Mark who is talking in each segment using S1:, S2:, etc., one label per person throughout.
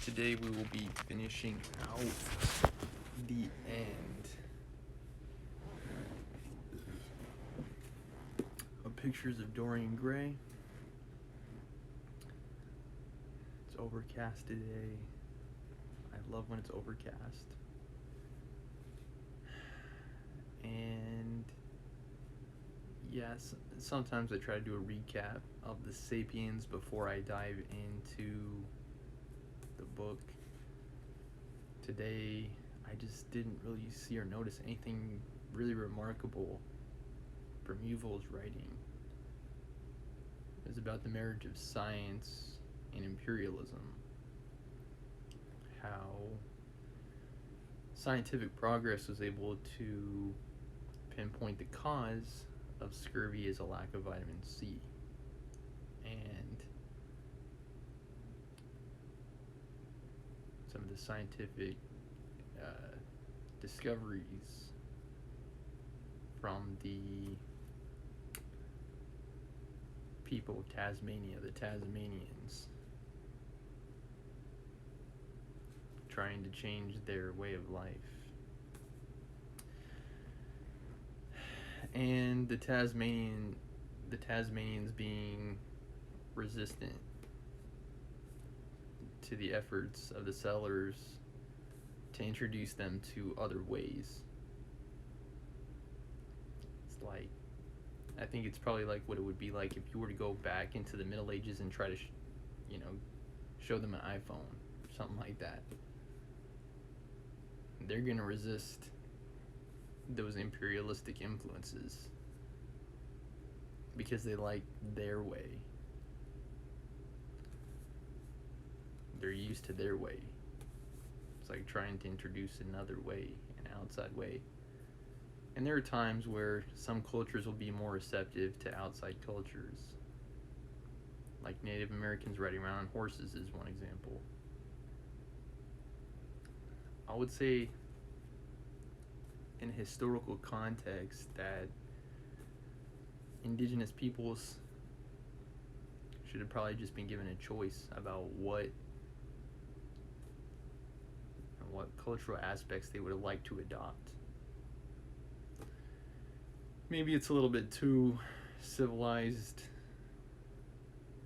S1: Today we will be finishing out the end of Pictures of Dorian Gray. It's overcast today. I love when it's overcast. And yes, sometimes I try to do a recap of the Sapiens before I dive into the book. Today, I just didn't really see or notice anything really remarkable from Yuval's writing. It was about the marriage of science and imperialism. How scientific progress was able to pinpoint the cause of scurvy as a lack of vitamin C. And some of the scientific discoveries from the people of Tasmania, the Tasmanians, trying to change their way of life. And the Tasmanians being resistant to the efforts of the settlers to introduce them to other ways. It's like, I think it's probably like what it would be like if you were to go back into the Middle Ages and try to, show them an iPhone or something like that. They're going to resist those imperialistic influences because they like their way. They're used to their way. It's like trying to introduce another way, an outside way. And there are times where some cultures will be more receptive to outside cultures. Like Native Americans riding around on horses is one example. I would say in a historical context that indigenous peoples should have probably just been given a choice about what cultural aspects they would have liked to adopt. Maybe it's a little bit too civilized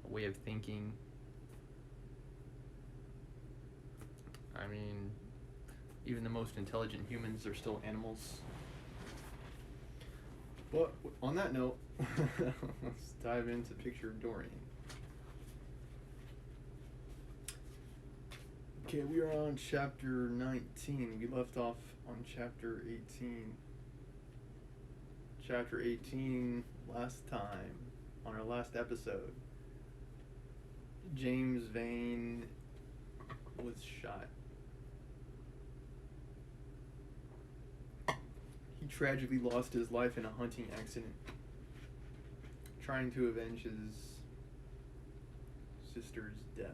S1: a way of thinking. I mean, even the most intelligent humans are still animals. But on that note, let's dive into Picture of Dorian. Okay, we are on chapter 19. We left off on chapter 18. Chapter 18, last time, on our last episode, James Vane was shot. He tragically lost his life in a hunting accident, trying to avenge his sister's death.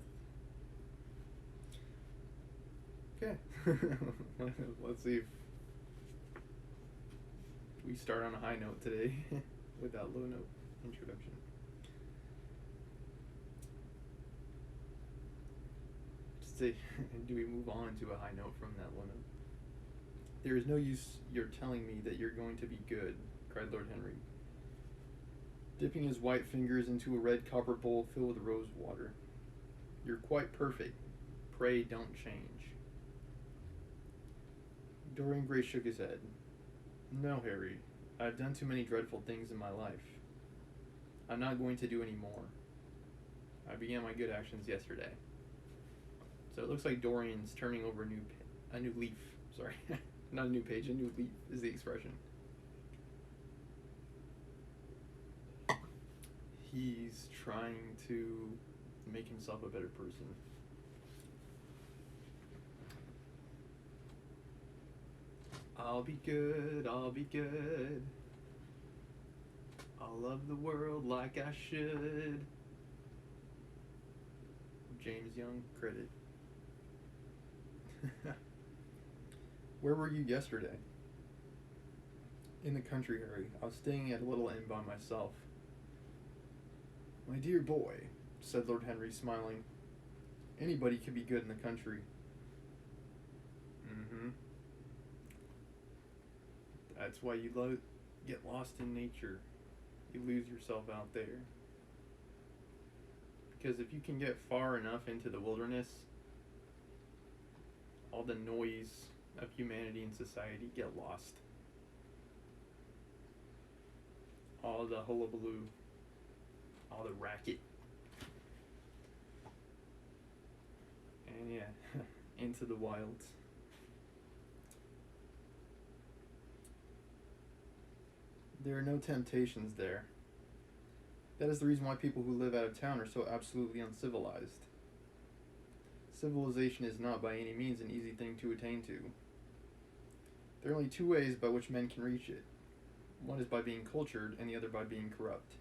S1: Okay, let's see if we start on a high note today with that low note introduction. Just say, do we move on to a high note from that low note? There is no use you're telling me that you're going to be good, cried Lord Henry, dipping his white fingers into a red copper bowl filled with rose water. You're quite perfect. Pray don't change. Dorian Gray shook his head. No, Harry. I've done too many dreadful things in my life. I'm not going to do any more. I began my good actions yesterday. So it looks like Dorian's turning over a new leaf. Sorry. Not a new page, a new leaf is the expression. He's trying to make himself a better person. I'll be good, I'll be good. I'll love the world like I should. James Young credit. Where were you yesterday? In the country, Harry. I was staying at a little inn by myself. My dear boy, said Lord Henry, smiling. Anybody could be good in the country. Mm-hmm. That's why you get lost in nature. You lose yourself out there. Because if you can get far enough into the wilderness, all the noise of humanity and society get lost. All the hullabaloo, all the racket. And yeah, into the wilds. There are no temptations there. That is the reason why people who live out of town are so absolutely uncivilized. Civilization is not by any means an easy thing to attain to. There are only two ways by which men can reach it. One is by being cultured, and the other by being corrupt.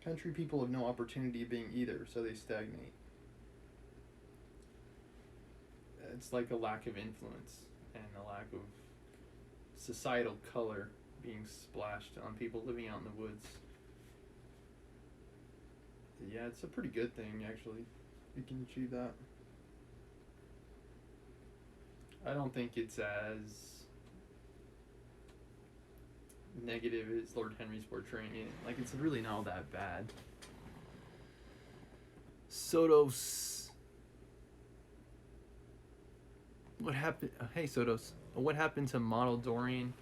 S1: Country people have no opportunity of being either, so they stagnate. It's like a lack of influence and a lack of societal color being splashed on people living out in the woods. Yeah, it's a pretty good thing, actually. You can achieve that. I don't think it's as negative as Lord Henry's portraying it. Like, it's really not that bad. Sotos. What happened? Hey, Sotos. What happened to model Dorian?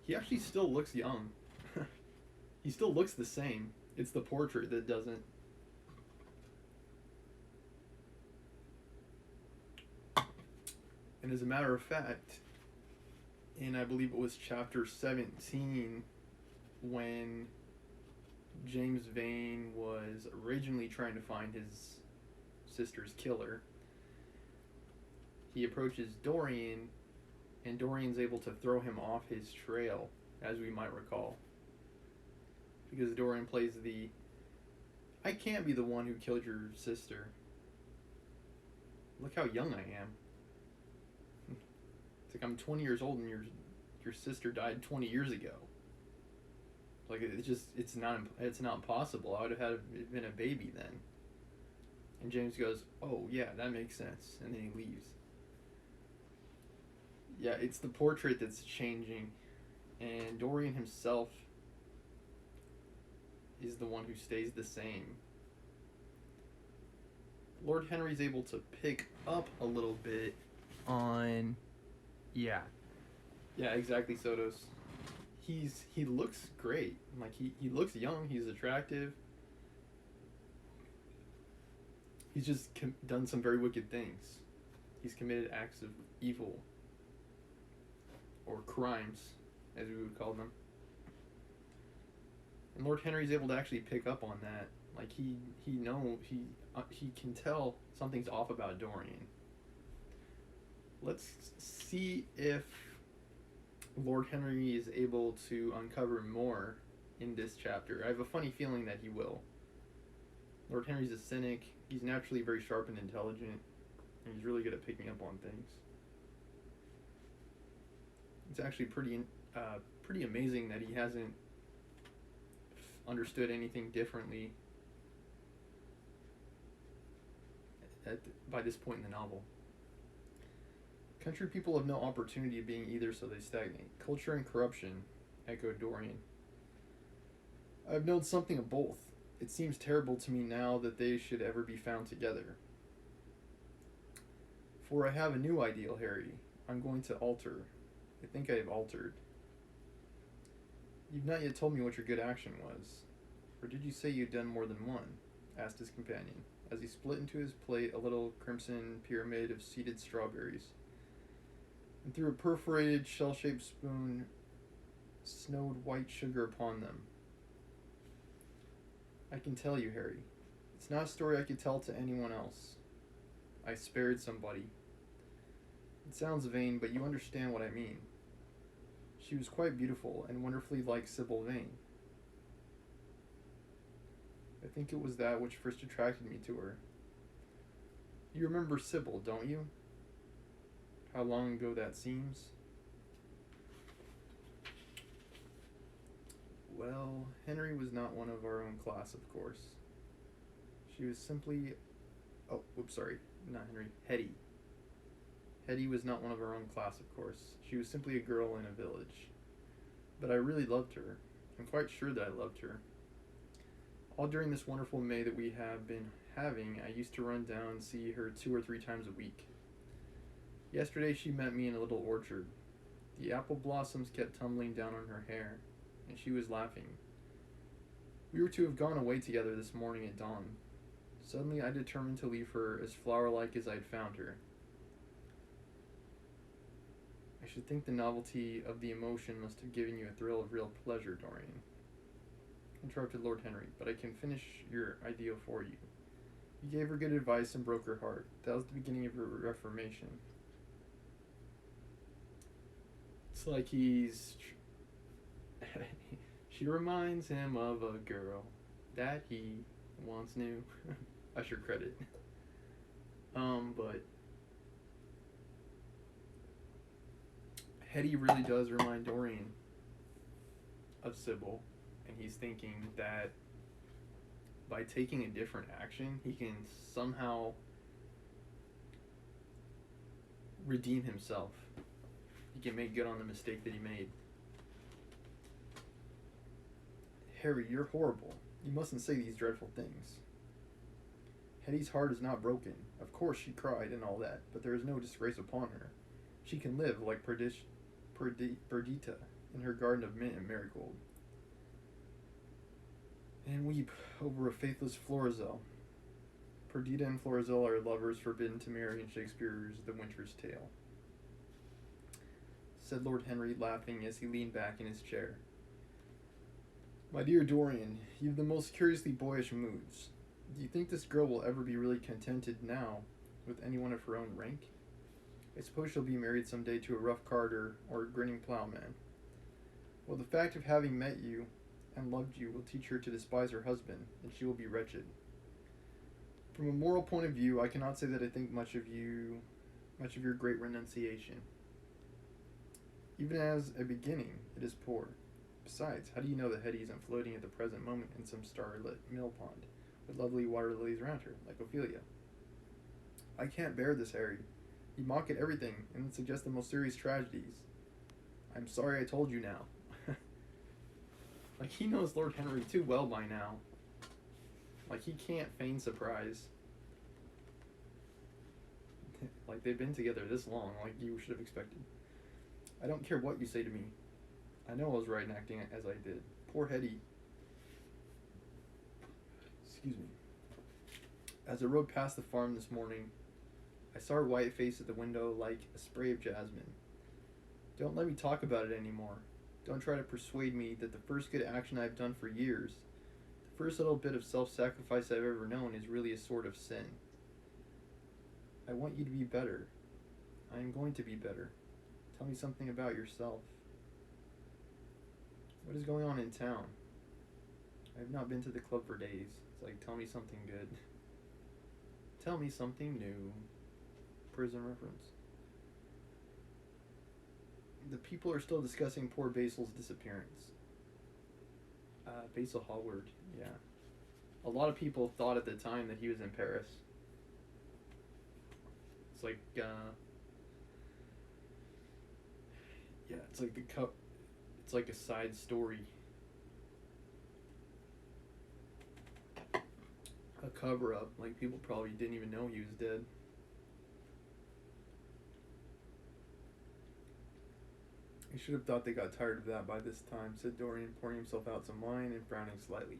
S1: He actually still looks young. He still looks the same. It's the portrait that doesn't. And as a matter of fact, in I believe it was chapter 17, when James Vane was originally trying to find his sister's killer, he approaches Dorian, and Dorian's able to throw him off his trail, as we might recall. Because Dorian plays the, I can't be the one who killed your sister. Look how young I am. It's like I'm 20 years old and your sister died 20 years ago. Like it's not possible. I would have been a baby then. And James goes, "Oh yeah, that makes sense," and then he leaves. Yeah, it's the portrait that's changing, and Dorian himself is the one who stays the same. Lord Henry's able to pick up a little bit on, yeah, exactly, Sotos. He looks great. Like he looks young. He's attractive. He's just done some very wicked things. He's committed acts of evil, or crimes, as we would call them. And Lord Henry's able to actually pick up on that. Like he can tell something's off about Dorian. Let's see if Lord Henry is able to uncover more in this chapter. I have a funny feeling that he will. Lord Henry's a cynic. He's naturally very sharp and intelligent, and he's really good at picking up on things. It's actually pretty amazing that he hasn't understood anything differently by this point in the novel. Country people have no opportunity of being either, so they stagnate. Culture and corruption, echoed Dorian. I've known something of both. It seems terrible to me now that they should ever be found together. For I have a new ideal, Harry. I'm going to alter. I think I have altered. You've not yet told me what your good action was. Or did you say you'd done more than one? Asked his companion, as he split into his plate a little crimson pyramid of seeded strawberries, and threw a perforated shell-shaped spoon snowed white sugar upon them. I can tell you, Harry. It's not a story I could tell to anyone else. I spared somebody. It sounds vain, but you understand what I mean. She was quite beautiful and wonderfully like Sybil Vane. I think it was that which first attracted me to her. You remember Sybil, don't you? How long ago that seems? Well, Henry was not one of our own class, of course. She was simply... Oh, whoops, sorry. Not Henry. Hetty. Hetty was not one of our own class, of course. She was simply a girl in a village. But I really loved her. I'm quite sure that I loved her. All during this wonderful May that we have been having, I used to run down and see her 2 or 3 times a week. Yesterday she met me in a little orchard. The apple blossoms kept tumbling down on her hair, and she was laughing. We were to have gone away together this morning at dawn. Suddenly I determined to leave her as flower-like as I had found her. I should think the novelty of the emotion must have given you a thrill of real pleasure, Dorian. Interrupted Lord Henry, but I can finish your idea for you. You gave her good advice and broke her heart. That was the beginning of her reformation. It's like he's... She reminds him of a girl that he once knew. Usher credit. But Hetty really does remind Dorian of Sybil, and he's thinking that by taking a different action, he can somehow redeem himself. He can make good on the mistake that he made. Harry, you're horrible. You mustn't say these dreadful things. Hetty's heart is not broken. Of course she cried and all that, but there is no disgrace upon her. She can live like Perdita in her garden of mint and marigold, and weep over a faithless Florizel. Perdita and Florizel are lovers forbidden to marry in Shakespeare's The Winter's Tale, said Lord Henry, laughing as he leaned back in his chair. My dear Dorian, you've the most curiously boyish moods. Do you think this girl will ever be really contented now with anyone of her own rank? I suppose she'll be married someday to a rough carter or a grinning plowman. Well, the fact of having met you and loved you will teach her to despise her husband, and she will be wretched. From a moral point of view, I cannot say that I think much of your great renunciation. Even as a beginning, it is poor. Besides, how do you know that Hetty isn't floating at the present moment in some starlit mill pond, with lovely water lilies around her, like Ophelia? I can't bear this, Harry. You mock at everything, and suggest the most serious tragedies. I'm sorry I told you now. Like, he knows Lord Henry too well by now. Like, he can't feign surprise. Like, they've been together this long, like you should have expected. I don't care what you say to me. I know I was right in acting as I did. Poor Hetty. Excuse me. As I rode past the farm this morning, I saw her white face at the window like a spray of jasmine. Don't let me talk about it anymore. Don't try to persuade me that the first good action I've done for years, the first little bit of self-sacrifice I've ever known, is really a sort of sin. I want you to be better. I am going to be better. Tell me something about yourself. What is going on in town? I have not been to the club for days. It's like, tell me something good. Tell me something new. Prison reference. The people are still discussing poor Basil's disappearance. Basil Hallward, yeah. A lot of people thought at the time that he was in Paris. It's like, yeah, it's like it's like a side story. A cover-up, like people probably didn't even know he was dead. I should have thought they got tired of that by this time, said Dorian, pouring himself out some wine and frowning slightly.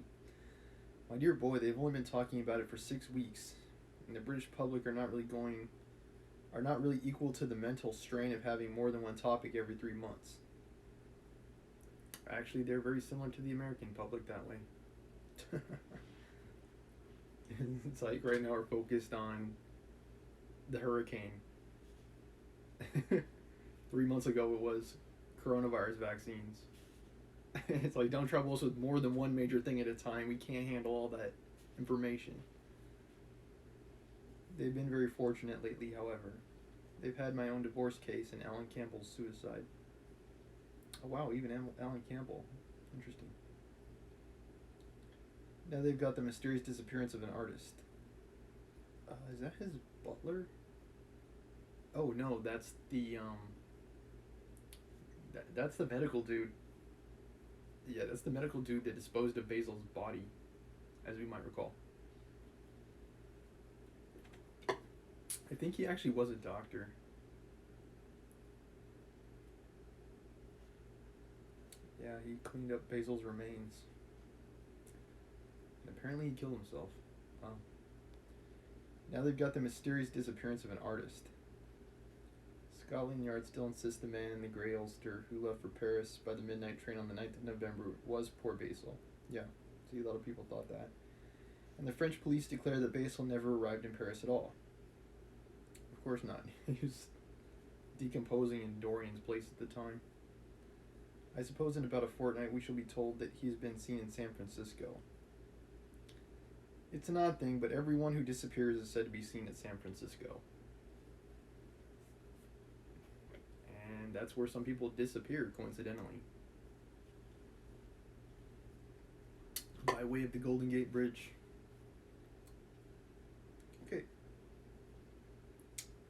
S1: My dear boy, they've only been talking about it for 6 weeks, and the British public are not really equal to the mental strain of having more than one topic every 3 months. Actually, they're very similar to the American public that way. It's like right now we're focused on the hurricane. 3 months ago it was coronavirus vaccines. It's like, don't trouble us with more than one major thing at a time. We can't handle all that information. They've been very fortunate lately, however. They've had my own divorce case and Alan Campbell's suicide. Oh wow, even Alan Campbell. Interesting. Now they've got the mysterious disappearance of an artist. Is that his butler? Oh no, that's the that's the medical dude. Yeah, that's the medical dude that disposed of Basil's body, as we might recall. I think he actually was a doctor. Yeah, he cleaned up Basil's remains. And apparently he killed himself. Wow. Now they've got the mysterious disappearance of an artist. Scotland Yard still insists the man in the grey ulster who left for Paris by the midnight train on the 9th of November was poor Basil. Yeah, see, a lot of people thought that. And the French police declare that Basil never arrived in Paris at all. Of course not. He was decomposing in Dorian's place at the time. I suppose in about a fortnight we shall be told that he has been seen in San Francisco. It's an odd thing, but everyone who disappears is said to be seen at San Francisco. And that's where some people disappear, coincidentally. By way of the Golden Gate Bridge. Okay.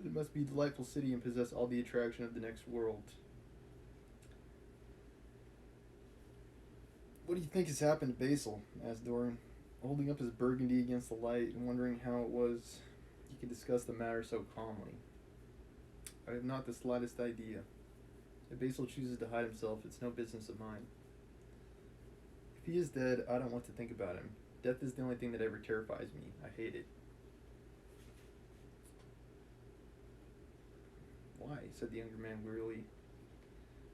S1: It must be a delightful city and possess all the attraction of the next world. What do you think has happened to Basil? Asked Dorian, holding up his burgundy against the light and wondering how it was he could discuss the matter so calmly. I have not the slightest idea. If Basil chooses to hide himself, it's no business of mine. If he is dead, I don't want to think about him. Death is the only thing that ever terrifies me. I hate it. Why? Said the younger man wearily.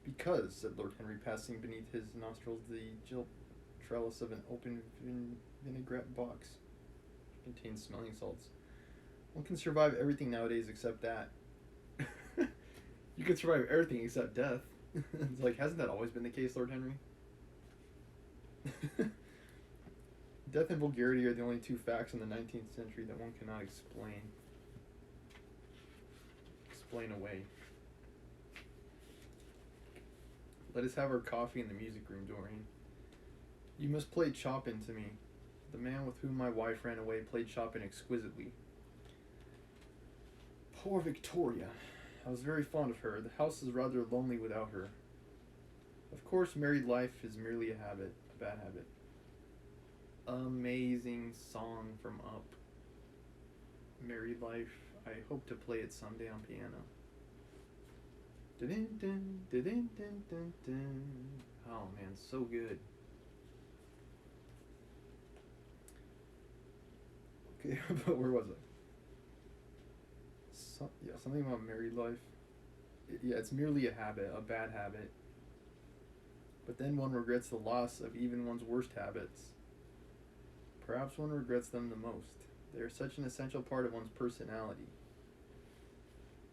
S1: Because, said Lord Henry, passing beneath his nostrils the gilt trellis of an open vinaigrette box. It contains smelling salts. One can survive everything nowadays except that. You can survive everything except death. It's like, hasn't that always been the case, Lord Henry? Death and vulgarity are the only two facts in the 19th century that one cannot explain away. Let us have our coffee in the music room, Dorian. You must play Chopin to me. The man with whom my wife ran away played Chopin exquisitely. Poor Victoria. I was very fond of her. The house is rather lonely without her. Of course, married life is merely a habit, a bad habit. Amazing song from Up. Married Life. I hope to play it someday on piano. Dun, dun, dun, dun, dun, dun, dun. Oh man, so good. Okay, but where was I? Something about married life. Yeah, it's merely a habit, a bad habit. But then one regrets the loss of even one's worst habits. Perhaps one regrets them the most. They are such an essential part of one's personality.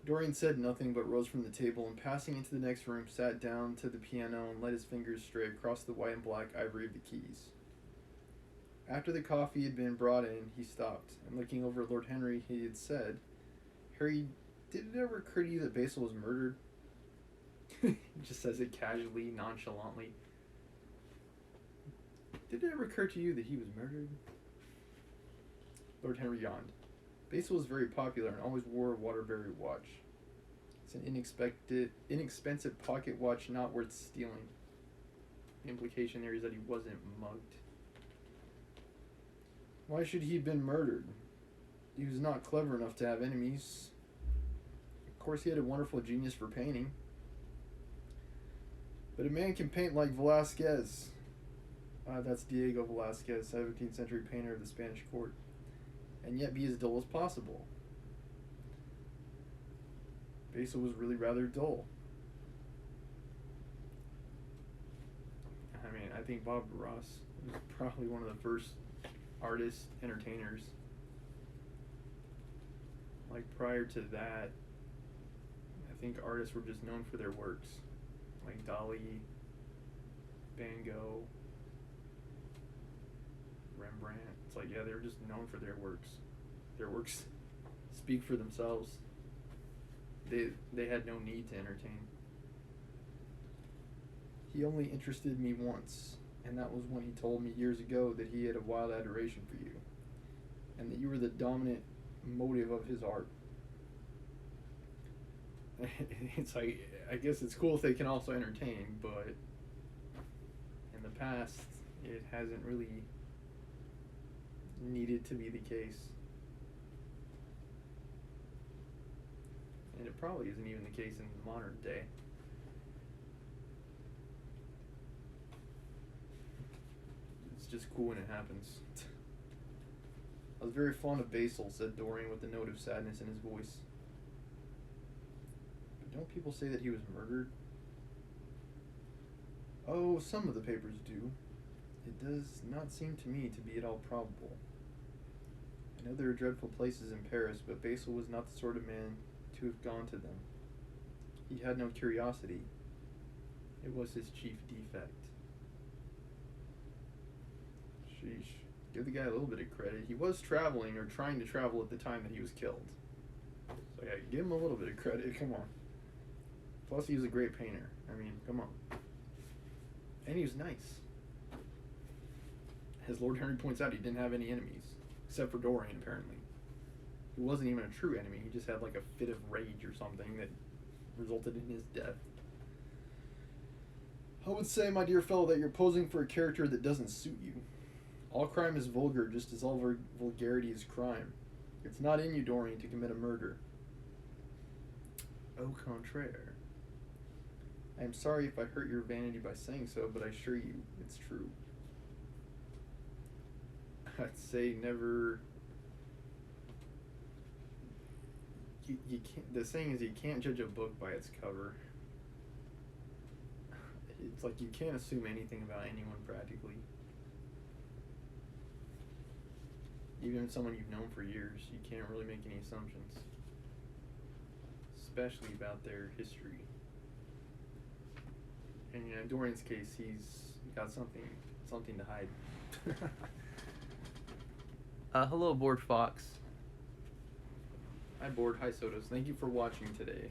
S1: Dorian said nothing but rose from the table and passing into the next room sat down to the piano and let his fingers stray across the white and black ivory of the keys. After the coffee had been brought in, he stopped, and looking over at Lord Henry, he had said, Harry, did it ever occur to you that Basil was murdered? He just says it casually, nonchalantly. Did it ever occur to you that he was murdered? Lord Henry yawned. Basil was very popular and always wore a Waterbury watch. It's an inexpensive pocket watch not worth stealing. The implication there is that he wasn't mugged. Why should he have been murdered? He was not clever enough to have enemies. Of course, he had a wonderful genius for painting. But a man can paint like Velázquez. That's Diego Velázquez, 17th century painter of the Spanish court. And yet be as dull as possible. Basil was really rather dull. I mean, I think Bob Ross was probably one of the first artists, entertainers. Like prior to that, I think artists were just known for their works. Like Dali, Van Gogh, Rembrandt. It's like, yeah, they were just known for their works. Their works speak for themselves. They had no need to entertain. He only interested me once, and that was when he told me years ago that he had a wild adoration for you, and that you were the dominant motive of his art. It's like, I guess it's cool if they can also entertain, but in the past, it hasn't really needed to be the case. And it probably isn't even the case in the modern day. It's just cool when it happens. I was very fond of Basil, said Dorian with a note of sadness in his voice. But don't people say that he was murdered? Oh, some of the papers do. It does not seem to me to be at all probable. I know there are dreadful places in Paris, but Basil was not the sort of man to have gone to them. He had no curiosity. It was his chief defect. Sheesh. Give the guy a little bit of credit. He was traveling, or trying to travel at the time that he was killed. So yeah, give him a little bit of credit, come on. Plus he was a great painter. I mean, come on. And he was nice. As Lord Henry points out, he didn't have any enemies. Except for Dorian, apparently. He wasn't even a true enemy. He just had like a fit of rage or something that resulted in his death. I would say, my dear fellow, that you're posing for a character that doesn't suit you. All crime is vulgar, just as all vulgarity is crime. It's not in you, Dorian, to commit a murder. Au contraire. I am sorry if I hurt your vanity by saying so, but I assure you, it's true. I'd say never... You can't... The saying is you can't judge a book by its cover. It's like you can't assume anything about anyone, practically. Even someone you've known for years, you can't really make any assumptions. Especially about their history. And in Dorian's case, he's got something to hide. Hello, Bored Fox. Hi, Bored. Hi, Sodas. Thank you for watching today.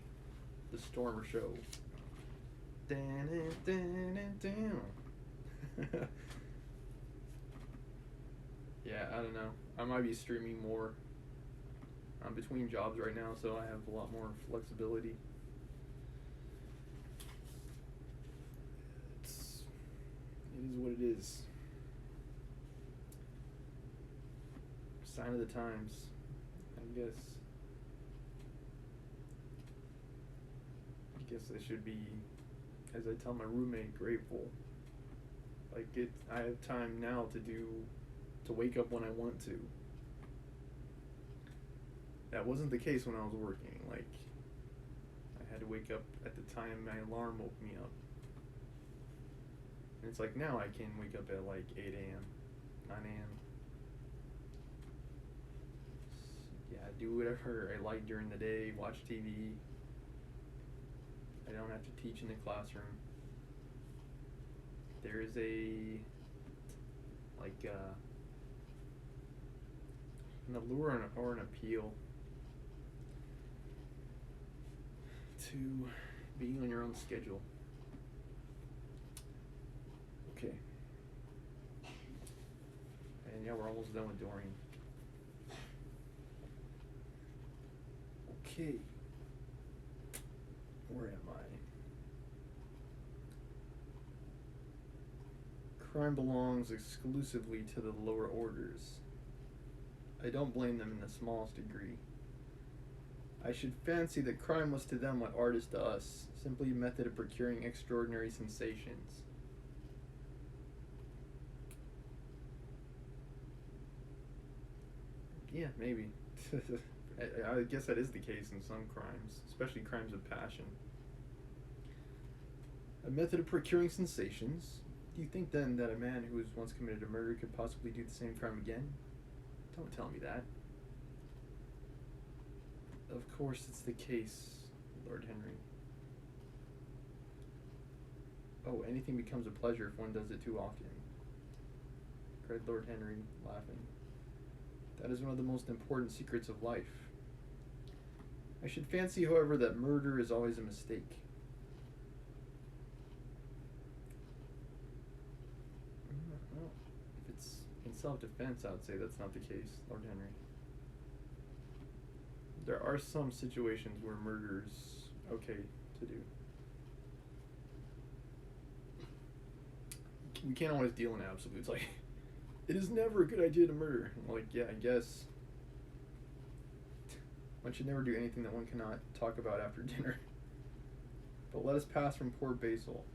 S1: The Stormer Show. Yeah, I don't know. I might be streaming more. I'm between jobs right now, so I have a lot more flexibility. It is what it is. Sign of the times, I guess. I guess I should be, as I tell my roommate, grateful. Like I have time now to wake up when I want to. That wasn't the case when I was working. Like, I had to wake up at the time my alarm woke me up. And it's like now I can wake up at like 8 a.m., 9 a.m. Yeah, do whatever I like during the day, watch TV. I don't have to teach in the classroom. There is an allure or an appeal to being on your own schedule. Okay. And yeah, we're almost done with Dorian. Okay. Where am I? Crime belongs exclusively to the lower orders. I don't blame them in the smallest degree. I should fancy that crime was to them what art is to us, simply a method of procuring extraordinary sensations. Yeah, maybe. I guess that is the case in some crimes, especially crimes of passion. A method of procuring sensations? Do you think then that a man who has once committed a murder could possibly do the same crime again? Don't tell me that. Of course it's the case, Lord Henry. Oh, anything becomes a pleasure if one does it too often, cried Lord Henry, laughing. That is one of the most important secrets of life. I should fancy, however, that murder is always a mistake. Well, if it's in self-defense, I would say that's not the case, Lord Henry. There are some situations where murder's okay to do. We can't always deal in absolutes. Like, it is never a good idea to murder. Like, yeah, I guess one should never do anything that one cannot talk about after dinner. But let us pass from poor Basil.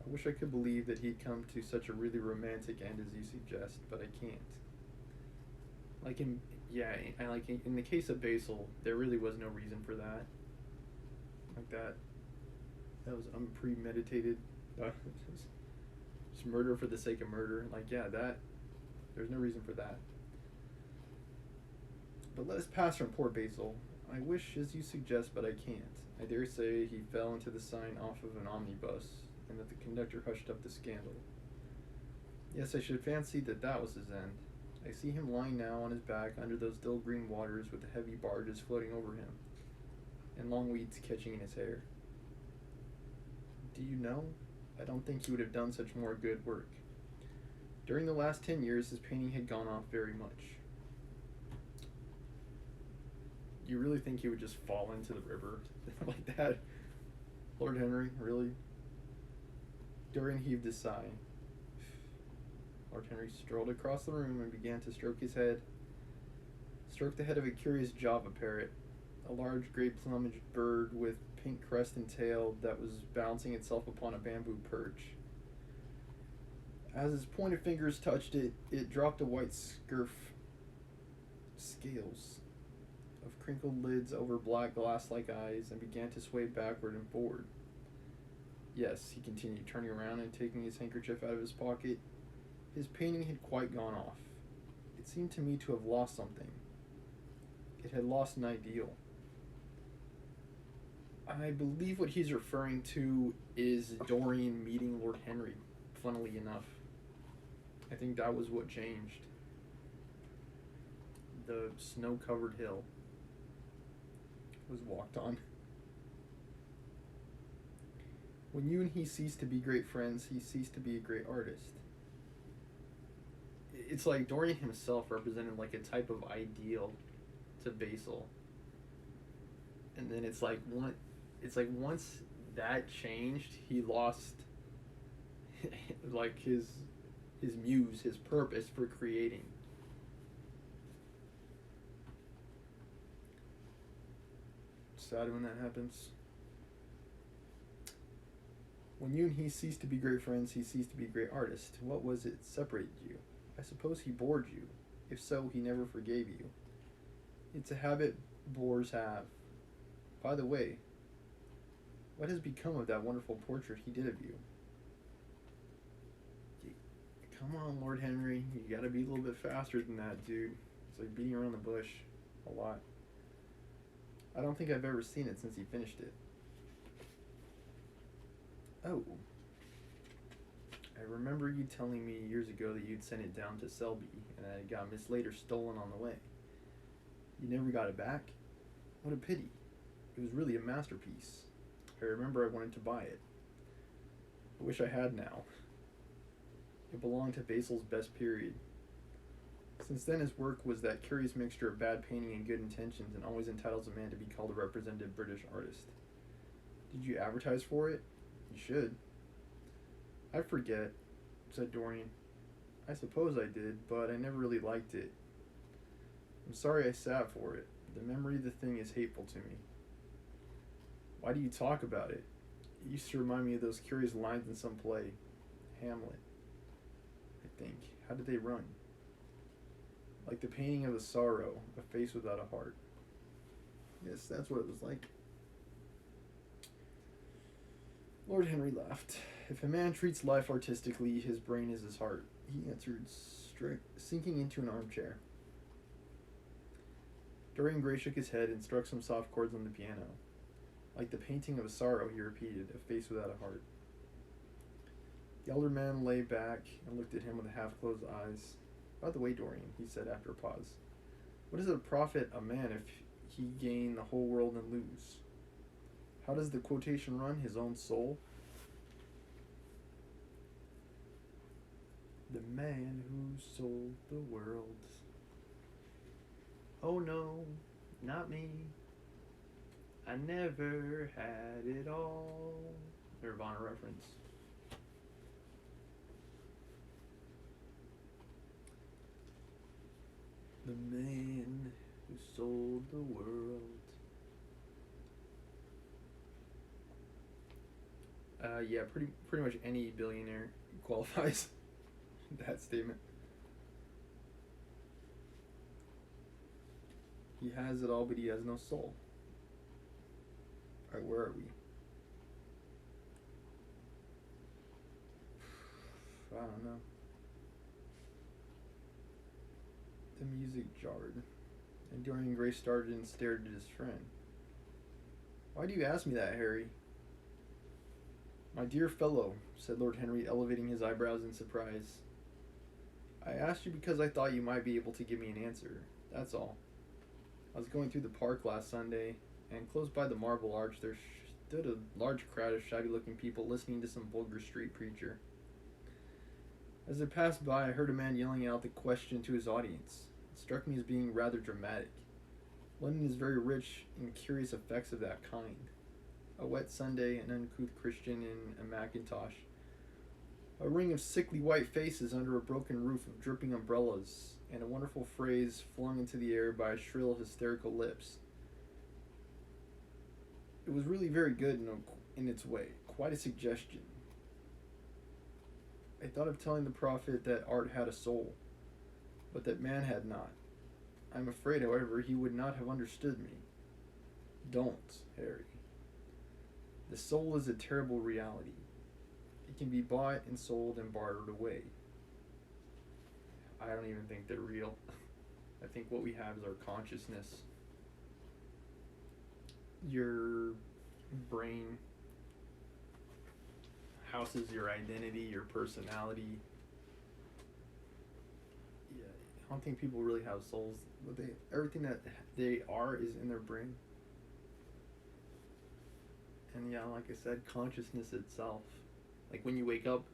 S1: I wish I could believe that he'd come to such a really romantic end as you suggest, but I can't. Like in the case of Basil, there really was no reason for that. Like that was unpremeditated. Just murder for the sake of murder. Like, yeah, there's no reason for that. But let us pass from poor Basil. I wish as you suggest, but I can't. I dare say he fell into the sign off of an omnibus, and that the conductor hushed up the scandal. Yes, I should fancy that was his end. I see him lying now on his back under those dull green waters with the heavy barges floating over him, and long weeds catching in his hair. Do you know? I don't think he would have done such more good work. During the last 10 years, his painting had gone off very much. You really think he would just fall into the river like that? Lord Henry, really? Dorian heaved a sigh. Lord Henry strolled across the room and began to stroke the head of a curious Java parrot, a large gray-plumaged bird with pink crest and tail that was balancing itself upon a bamboo perch. As his pointed fingers touched it, it dropped a white scales of crinkled lids over black glass-like eyes and began to sway backward and forward. Yes, he continued, turning around and taking his handkerchief out of his pocket. His painting had quite gone off. It seemed to me to have lost something. It had lost an ideal. I believe what he's referring to is Dorian meeting Lord Henry, funnily enough. I think that was what changed. The snow-covered hill was walked on. When you and he ceased to be great friends, he ceased to be a great artist. It's like Dorian himself represented like a type of ideal to Basil. And then it's like once that changed, he lost like his muse, his purpose for creating. Sad when that happens. When you and he ceased to be great friends, he ceased to be a great artist. What was it separated you? I suppose he bored you. If so, he never forgave you. It's a habit bores have. By the way, what has become of that wonderful portrait he did of you? Come on, Lord Henry. You gotta be a little bit faster than that, dude. It's like beating around the bush a lot. I don't think I've ever seen it since he finished it. Oh. I remember you telling me years ago that you'd sent it down to Selby and that it got mislaid or stolen on the way. You never got it back? What a pity. It was really a masterpiece. I remember I wanted to buy it. I wish I had now. It belonged to Basil's best period. Since then his work was that curious mixture of bad painting and good intentions and always entitles a man to be called a representative British artist. Did you advertise for it? You should. I forget, said Dorian. I suppose I did, but I never really liked it. I'm sorry I sat for it. The memory of the thing is hateful to me. Why do you talk about it? It used to remind me of those curious lines in some play. Hamlet, I think. How did they run? Like the painting of a sorrow, a face without a heart. Yes, that's what it was like. Lord Henry laughed. If a man treats life artistically, his brain is his heart, he answered, sinking into an armchair. Dorian Gray shook his head and struck some soft chords on the piano. Like the painting of a sorrow, he repeated, a face without a heart. The elder man lay back and looked at him with half-closed eyes. By the way, Dorian, he said after a pause, what does it profit a man if he gain the whole world and lose? How does the quotation run? His own soul? The man who sold the world. Oh no, Not me. I never had it all. Nirvana reference. The man who sold the world. Yeah, pretty much any billionaire qualifies that statement. He has it all, but he has no soul. Alright, where are we? I don't know. The music jarred, and Dorian Gray started and stared at his friend. Why do you ask me that, Harry? My dear fellow, said Lord Henry, elevating his eyebrows in surprise. I asked you because I thought you might be able to give me an answer. That's all. I was going through the park last Sunday, and close by the Marble Arch there stood a large crowd of shabby-looking people listening to some vulgar street preacher. As I passed by, I heard a man yelling out the question to his audience. It struck me as being rather dramatic. London is very rich in curious effects of that kind. A wet Sunday, an uncouth Christian in a mackintosh, a ring of sickly white faces under a broken roof of dripping umbrellas, and a wonderful phrase flung into the air by shrill, hysterical lips. It was really very good in its way, quite a suggestion. I thought of telling the prophet that art had a soul, but that man had not. I'm afraid, however, he would not have understood me. Don't, Harry. The soul is a terrible reality. It can be bought and sold and bartered away. I don't even think they're real. I think what we have is our consciousness. Your brain houses your identity, your personality. Yeah, I don't think people really have souls. But everything that they are is in their brain. And yeah, like I said, consciousness itself. Like when you wake up,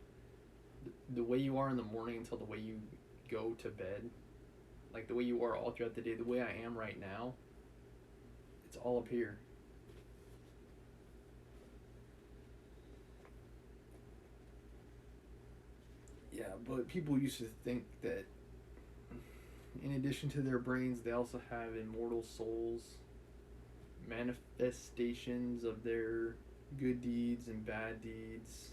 S1: the way you are in the morning until the way you go to bed, like the way you are all throughout the day, the way I am right now, it's all up here. Yeah, but people used to think that in addition to their brains, they also have immortal souls, manifestations of their good deeds and bad deeds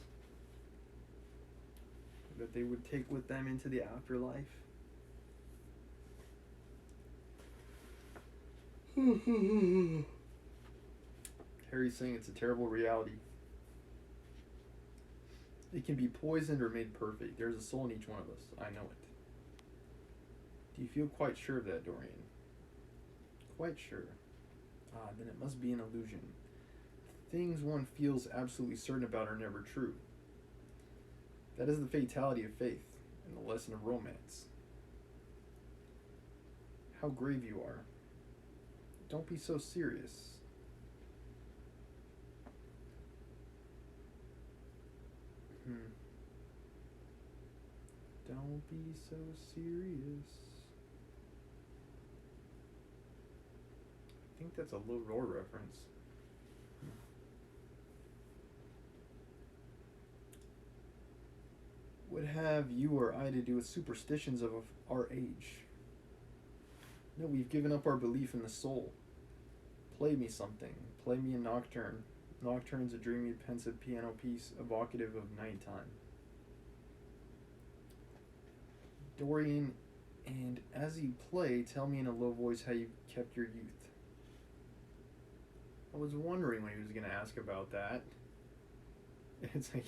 S1: that they would take with them into the afterlife. Harry's saying it's a terrible reality. It can be poisoned or made perfect. There's a soul in each one of us. I know it. Do you feel quite sure of that, Dorian? Quite sure. Ah, then it must be an illusion. Things one feels absolutely certain about are never true. That is the fatality of faith and the lesson of romance. How grave you are. Don't be so serious. Don't be so serious. I think that's a Low Roar reference. What have you or I to do with superstitions of our age? No, we've given up our belief in the soul. Play me something. Play me a nocturne. Nocturne's a dreamy, pensive piano piece evocative of nighttime. Dorian, and as you play, tell me in a low voice how you kept your youth. I was wondering when he was going to ask about that. It's like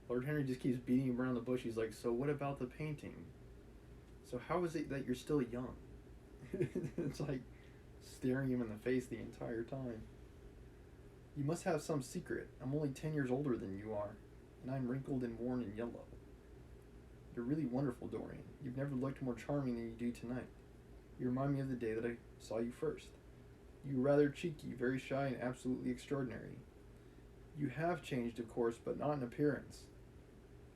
S1: Lord Henry just keeps beating him around the bush. He's like, so what about the painting? So how is it that you're still young? It's like staring him in the face the entire time. You must have some secret. I'm only 10 years older than you are, and I'm wrinkled and worn and yellow. You're really wonderful, Dorian. You've never looked more charming than you do tonight. You remind me of the day that I saw you first. You were rather cheeky, very shy, and absolutely extraordinary. You have changed, of course, but not in appearance.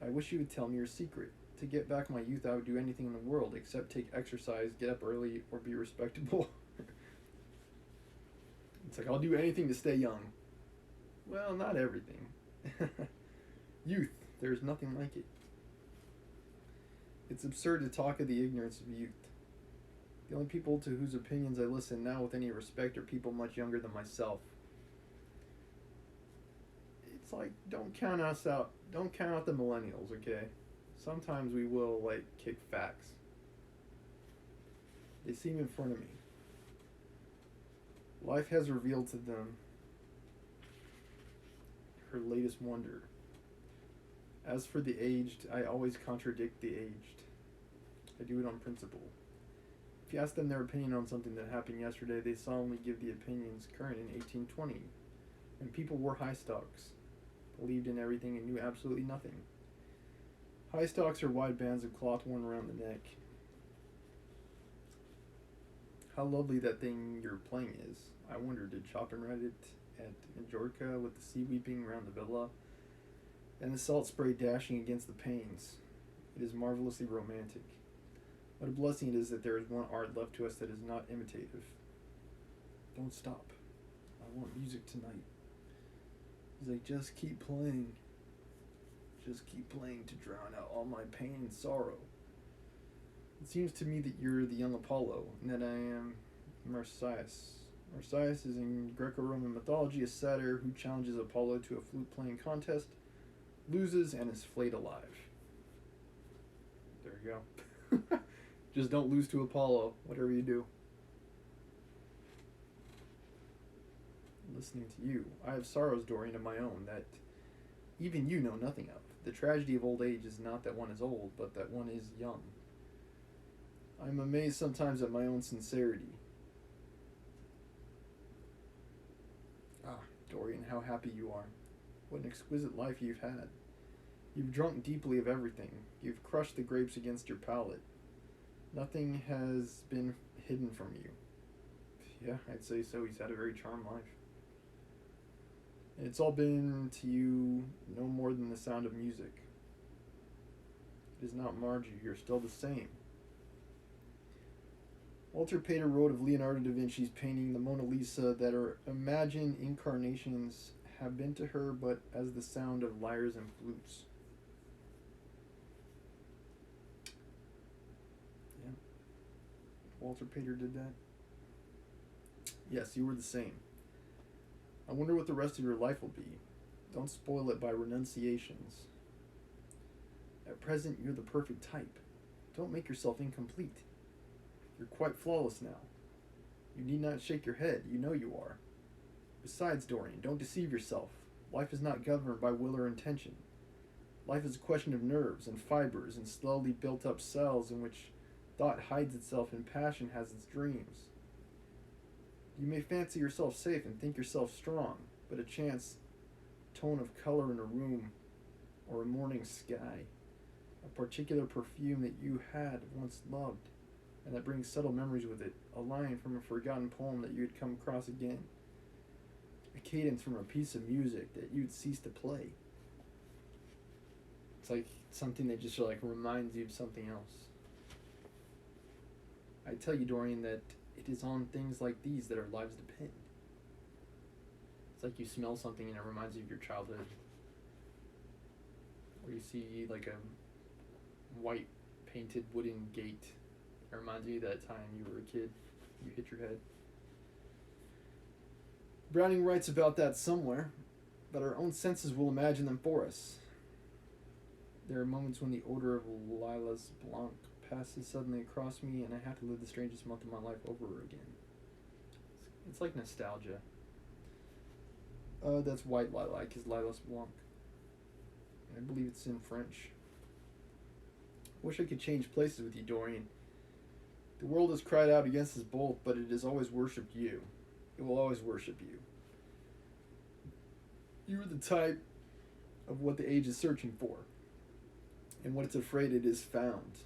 S1: I wish you would tell me your secret. To get back my youth, I would do anything in the world except take exercise, get up early, or be respectable. It's like, I'll do anything to stay young. Well, not everything. Youth, there's nothing like it. It's absurd to talk of the ignorance of youth. The only people to whose opinions I listen now with any respect are people much younger than myself. It's like, don't count us out. Don't count out the millennials, okay? Sometimes we will, like, kick facts. They seem in front of me. Life has revealed to them her latest wonder. As for the aged, I always contradict the aged. I do it on principle. If you ask them their opinion on something that happened yesterday, they solemnly give the opinions current in 1820, when people wore high stocks, believed in everything, and knew absolutely nothing. High stocks are wide bands of cloth worn around the neck. How lovely that thing you're playing is. I wonder, did Chopin write it at Majorca with the sea weeping around the villa and the salt spray dashing against the panes? It is marvelously romantic. What a blessing it is that there is one art left to us that is not imitative. Don't stop. I want music tonight. He's like, just keep playing. Just keep playing to drown out all my pain and sorrow. It seems to me that you're the young Apollo, and that I am Marsyas. Marsyas is in Greco-Roman mythology a satyr who challenges Apollo to a flute-playing contest, loses, and is flayed alive. There you go. Just don't lose to Apollo, whatever you do. Listening to you, I have sorrows, Dorian, of my own, that even you know nothing of. The tragedy of old age is not that one is old, but that one is young. I am amazed sometimes at my own sincerity. Ah, Dorian, how happy you are. What an exquisite life you've had. You've drunk deeply of everything. You've crushed the grapes against your palate. Nothing has been hidden from you. Yeah, I'd say so. He's had a very charmed life. And it's all been to you no more than the sound of music. It has not marred you. You're still the same. Walter Pater wrote of Leonardo da Vinci's painting the Mona Lisa that her imagined incarnations have been to her but as the sound of lyres and flutes. Yeah. Walter Pater did that. Yes, you were the same. I wonder what the rest of your life will be. Don't spoil it by renunciations. At present, you're the perfect type. Don't make yourself incomplete. You're quite flawless now. You need not shake your head. You know you are. Besides, Dorian, don't deceive yourself. Life is not governed by will or intention. Life is a question of nerves and fibers and slowly built up cells in which thought hides itself and passion has its dreams. You may fancy yourself safe and think yourself strong, but a chance tone of color in a room or a morning sky, a particular perfume that you had once loved, and that brings subtle memories with it, a line from a forgotten poem that you had come across again, a cadence from a piece of music that you'd cease to play. It's like something that just like reminds you of something else. I tell you, Dorian, that it is on things like these that our lives depend. It's like you smell something and it reminds you of your childhood. Or you see like a white painted wooden gate. It reminds you of that time you were a kid. You hit your head. Browning writes about that somewhere, but our own senses will imagine them for us. There are moments when the odor of Lilas Blanc passes suddenly across me and I have to live the strangest month of my life over again. It's like nostalgia. That's white lilac, is Lilas Blanc. I believe it's in French. Wish I could change places with you, Dorian. The world has cried out against us both, but it has always worshipped you. It will always worship you. You are the type of what the age is searching for, and what it's afraid it is found.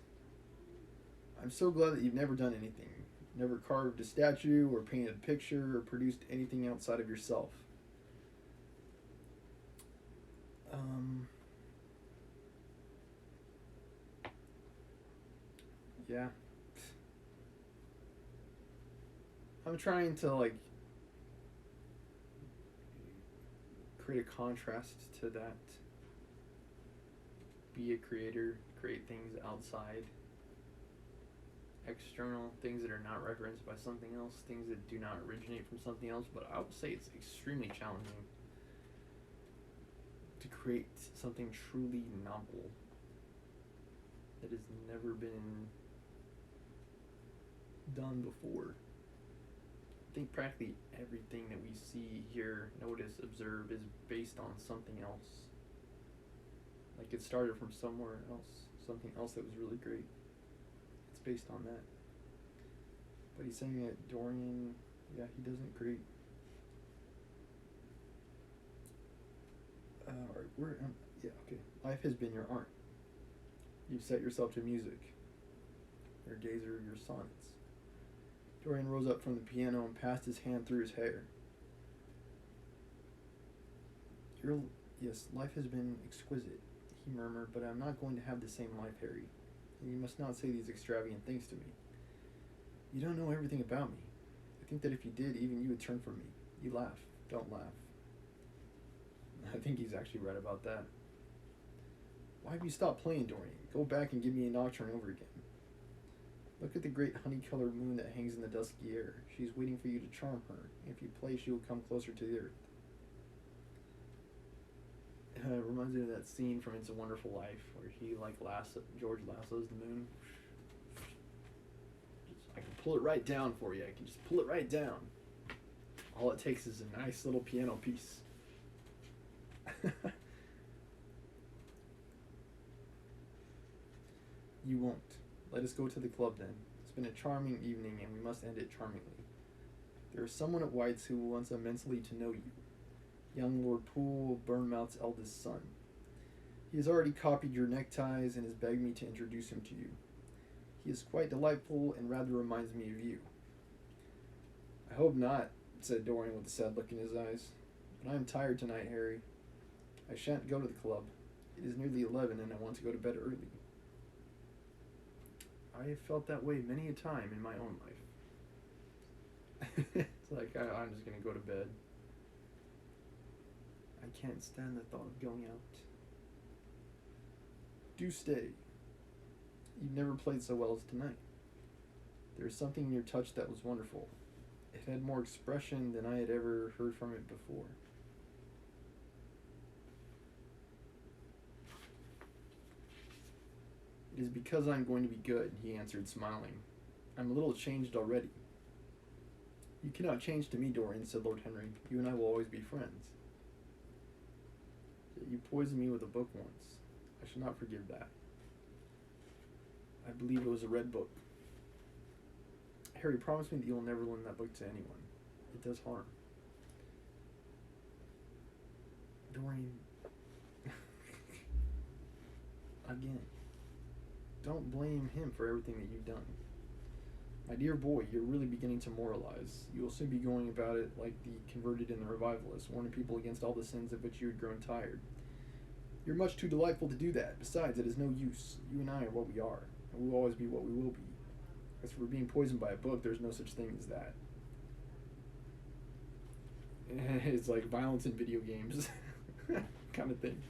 S1: I'm so glad that you've never done anything. Never carved a statue or painted a picture or produced anything outside of yourself. Yeah. I'm trying to create a contrast to that. Be a creator, create things outside, external, things that are not referenced by something else, things that do not originate from something else. But I would say it's extremely challenging to create something truly novel that has never been done before. I think practically everything that we see, hear, notice, observe is based on something else. Like it started from somewhere else, something else that was really great. It's based on that. But he's saying that Dorian, yeah, he doesn't create. Alright, yeah, okay. Life has been your art. You've set yourself to music. Your days are your sonnets. Dorian rose up from the piano and passed his hand through his hair. Yes, life has been exquisite, he murmured, but I'm not going to have the same life, Harry. And you must not say these extravagant things to me. You don't know everything about me. I think that if you did, even you would turn from me. You laugh. Don't laugh. I think he's actually right about that. Why have you stopped playing, Dorian? Go back and give me a nocturne over again. Look at the great honey-colored moon that hangs in the dusky air. She's waiting for you to charm her. If you play, she will come closer to the earth. It reminds me of that scene from It's a Wonderful Life where he George lassos the moon. I can pull it right down for you. I can just pull it right down. All it takes is a nice little piano piece. You won't. Let us go to the club then. It's been a charming evening and we must end it charmingly. There is someone at White's who wants immensely to know you. Young Lord Poole, Bournemouth's eldest son. He has already copied your neckties and has begged me to introduce him to you. He is quite delightful and rather reminds me of you. I hope not, said Dorian with a sad look in his eyes. But I am tired tonight, Harry. I shan't go to the club. It is nearly 11 and I want to go to bed early. I have felt that way many a time in my own life. It's like, I'm just going to go to bed. I can't stand the thought of going out. Do stay. You've never played so well as tonight. There is something in your touch that was wonderful. It had more expression than I had ever heard from it before. It is because I am going to be good, he answered, smiling. I'm a little changed already. You cannot change to me, Dorian, said Lord Henry. You and I will always be friends. You poisoned me with a book once. I shall not forgive that. I believe it was a red book. Harry, promise me that you will never lend that book to anyone. It does harm. Dorian. Again. Don't blame him for everything that you've done. My dear boy, you're really beginning to moralize. You will soon be going about it like the converted and the revivalists, warning people against all the sins of which you had grown tired. You're much too delightful to do that. Besides, it is no use. You and I are what we are, and we will always be what we will be. As for being poisoned by a book, there's no such thing as that. It's like violence in video games kind of thing.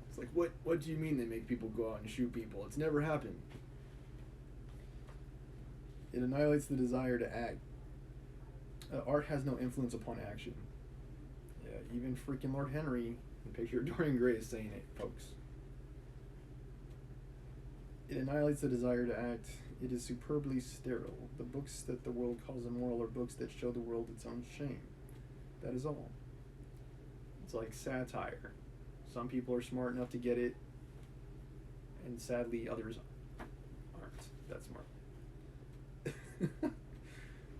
S1: It's like, what do you mean they make people go out and shoot people? It's never happened. It annihilates the desire to act. Art has no influence upon action. Yeah, even freaking Lord Henry, the picture of Dorian Gray, is saying it, folks. It annihilates the desire to act. It is superbly sterile. The books that the world calls immoral are books that show the world its own shame. That is all. It's like satire. Some people are smart enough to get it, and sadly others aren't that smart.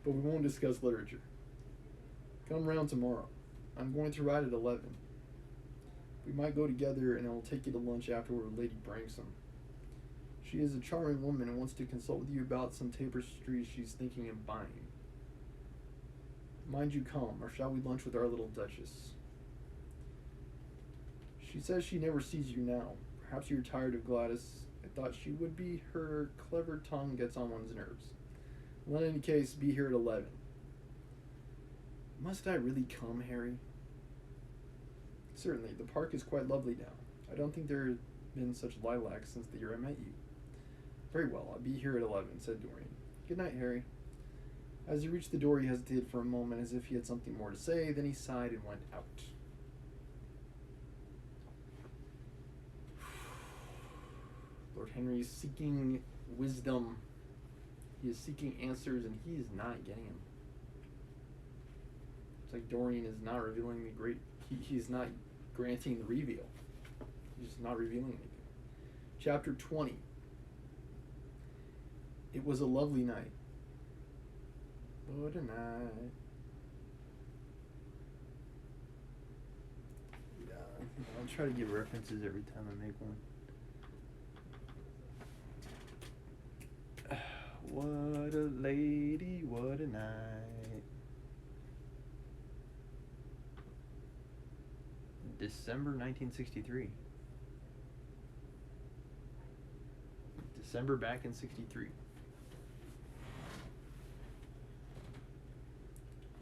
S1: But we won't discuss literature. Come round tomorrow. I'm going to ride at 11. We might go together and I will take you to lunch afterward with Lady Branksome. She is a charming woman and wants to consult with you about some tapestries she's thinking of buying. Mind you come, or shall we lunch with our little Duchess? She says she never sees you now. Perhaps you're tired of Gladys. I thought she would be. Her clever tongue gets on one's nerves. Well, in any case, be here at 11. Must I really come, Harry? Certainly, the park is quite lovely now. I don't think there have been such lilacs since the year I met you. Very well, I'll be here at 11, said Dorian. Good night, Harry. As he reached the door, he hesitated for a moment as if he had something more to say, then he sighed and went out. Lord Henry is seeking wisdom. He is seeking answers, and he is not getting them. It's like Dorian is not revealing the great... He's not granting the reveal. He's just not revealing anything. Chapter 20. It was a lovely night. What a night. Yeah, I'll try to give references every time I make one. What a lady, what a night. December 1963. December back in 63.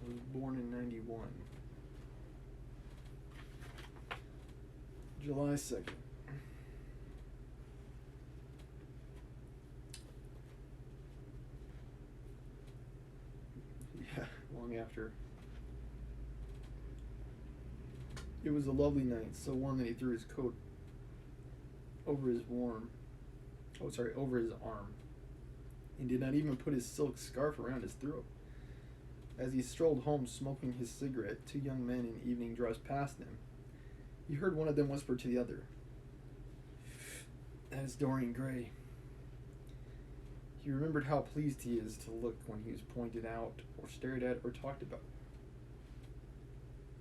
S1: I was born in 91. July 2nd. Yeah, long after. It was a lovely night, so warm that he threw his coat over his over his arm. He did not even put his silk scarf around his throat. As he strolled home smoking his cigarette, two young men in evening dress passed him. He heard one of them whisper to the other, "That is Dorian Gray." He remembered how pleased he is to look when he is pointed out or stared at or talked about.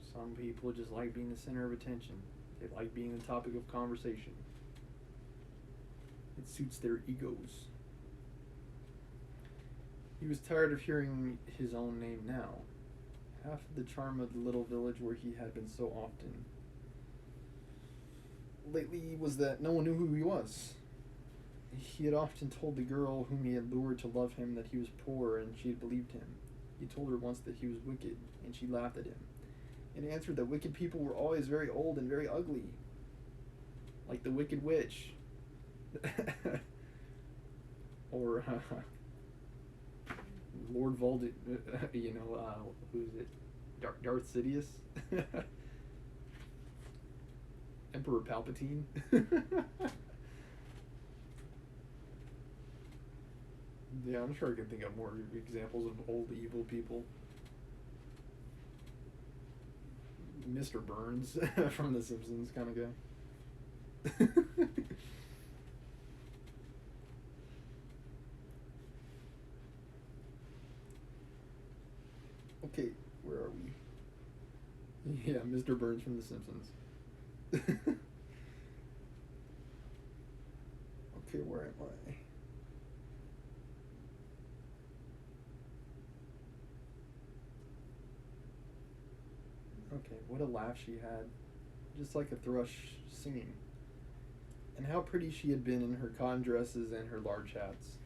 S1: Some people just like being the center of attention. They like being the topic of conversation. It suits their egos. He was tired of hearing his own name now. Half of the charm of the little village where he had been so often lately was that no one knew who he was. He had often told the girl whom he had lured to love him that he was poor, and she had believed him. He told her once that he was wicked, and she laughed at him, and answered that wicked people were always very old and very ugly. Like the Wicked Witch. Or Lord Voldemort, who's it? Darth Sidious? Emperor Palpatine? Yeah, I'm sure I can think of more examples of old evil people. Mr. Burns from The Simpsons kind of guy. Okay, where are we? Yeah, Mr. Burns from The Simpsons. Okay, where am I? Okay, what a laugh she had. Just like a thrush singing. And how pretty she had been in her cotton dresses and her large hats.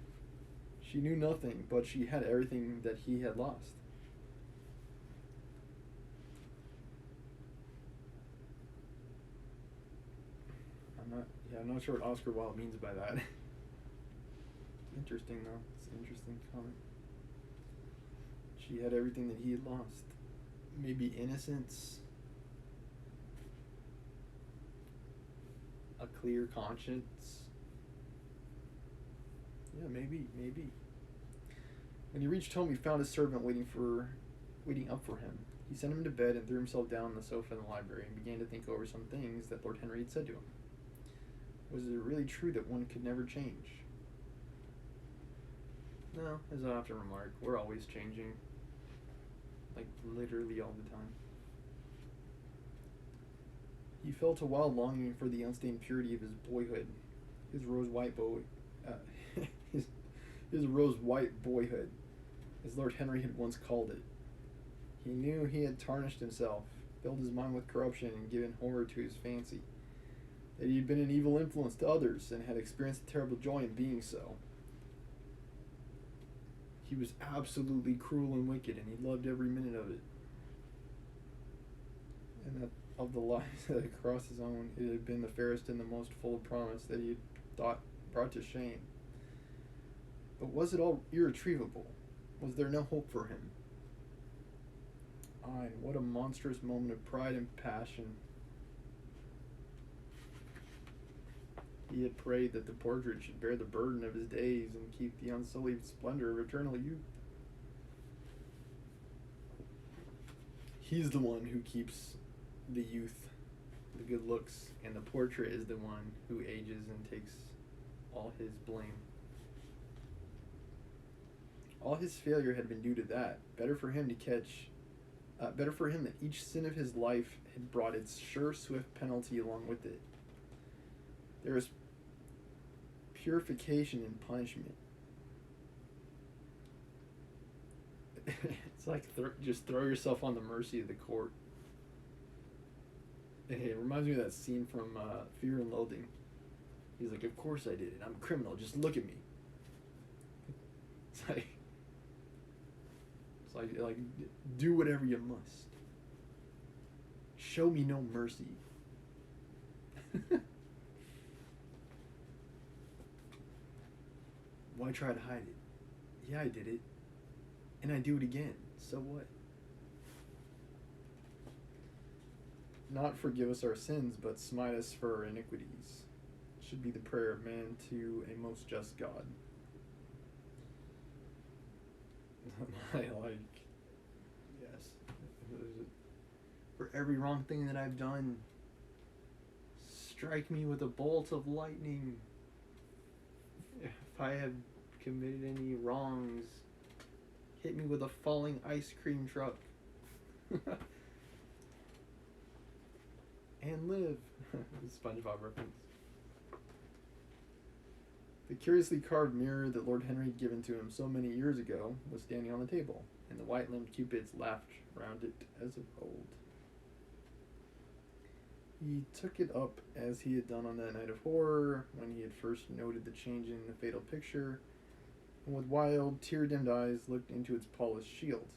S1: She knew nothing, but she had everything that he had lost. I'm not sure what Oscar Wilde means by that. Interesting though. It's an interesting comment. She had everything that he had lost. Maybe innocence, a clear conscience. Yeah, maybe. When he reached home, he found his servant waiting up for him. He sent him to bed and threw himself down on the sofa in the library and began to think over some things that Lord Henry had said to him. Was it really true that one could never change? No, as I often remark, we're always changing. Like, literally all the time. He felt a wild longing for the unstained purity of his boyhood. His rose-white his rose-white boyhood, as Lord Henry had once called it. He knew he had tarnished himself, filled his mind with corruption, and given horror to his fancy. That he had been an evil influence to others, and had experienced a terrible joy in being so. He was absolutely cruel and wicked, and he loved every minute of it. And that of the lives that had crossed his own, it had been the fairest and the most full of promise that he had thought brought to shame. But was it all irretrievable? Was there no hope for him? Ay, and what a monstrous moment of pride and passion. He had prayed that the portrait should bear the burden of his days and keep the unsullied splendor of eternal youth. He's the one who keeps the youth, the good looks, and the portrait is the one who ages and takes all his blame. All his failure had been due to that. Better for him that each sin of his life had brought its sure, swift penalty along with it. There is purification in punishment. It's like just throw yourself on the mercy of the court. It reminds me of that scene from Fear and Loathing. He's like, of course I did it. I'm a criminal. Just look at me. It's like do whatever you must. Show me no mercy. Why try to hide it? Yeah, I did it. And I do it again. So what? Not forgive us our sins, but smite us for our iniquities, should be the prayer of man to a most just God. Yes. For every wrong thing that I've done, strike me with a bolt of lightning. If I have committed any wrongs, hit me with a falling ice cream truck. And live. SpongeBob reference. The curiously carved mirror that Lord Henry had given to him so many years ago was standing on the table, and the white-limbed cupids laughed round it as of old. He took it up as he had done on that night of horror, when he had first noted the change in the fatal picture, and with wild, tear-dimmed eyes looked into its polished shield.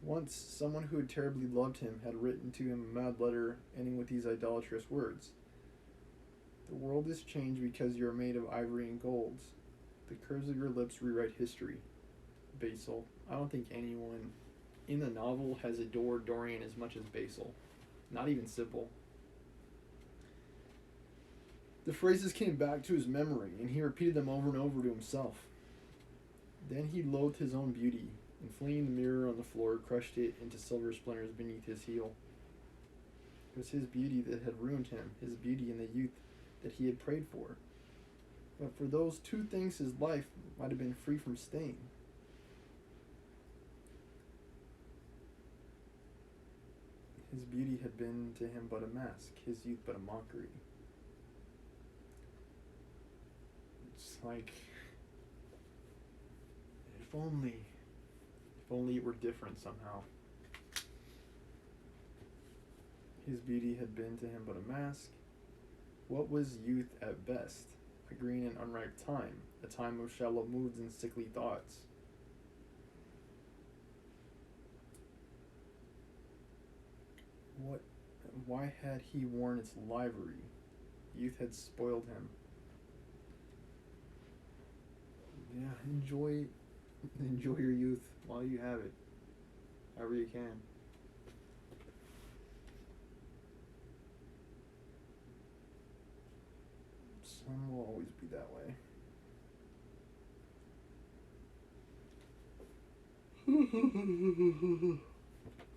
S1: Once, someone who had terribly loved him had written to him a mad letter ending with these idolatrous words: "The world is changed because you are made of ivory and gold. The curves of your lips rewrite history." Basil. I don't think anyone in the novel has adored Dorian as much as Basil. Not even Sybil. The phrases came back to his memory, and he repeated them over and over to himself. Then he loathed his own beauty, and flinging the mirror on the floor, crushed it into silver splinters beneath his heel. It was his beauty that had ruined him, his beauty and the youth that he had prayed for. But for those two things his life might have been free from stain. His beauty had been to him but a mask, his youth but a mockery. It's like, if only it were different somehow. His beauty had been to him but a mask. What was youth at best? A green and unripe time, a time of shallow moods and sickly thoughts. Why had he worn its livery? Youth had spoiled him. Yeah, enjoy your youth while you have it, however you can. Some will always be that way.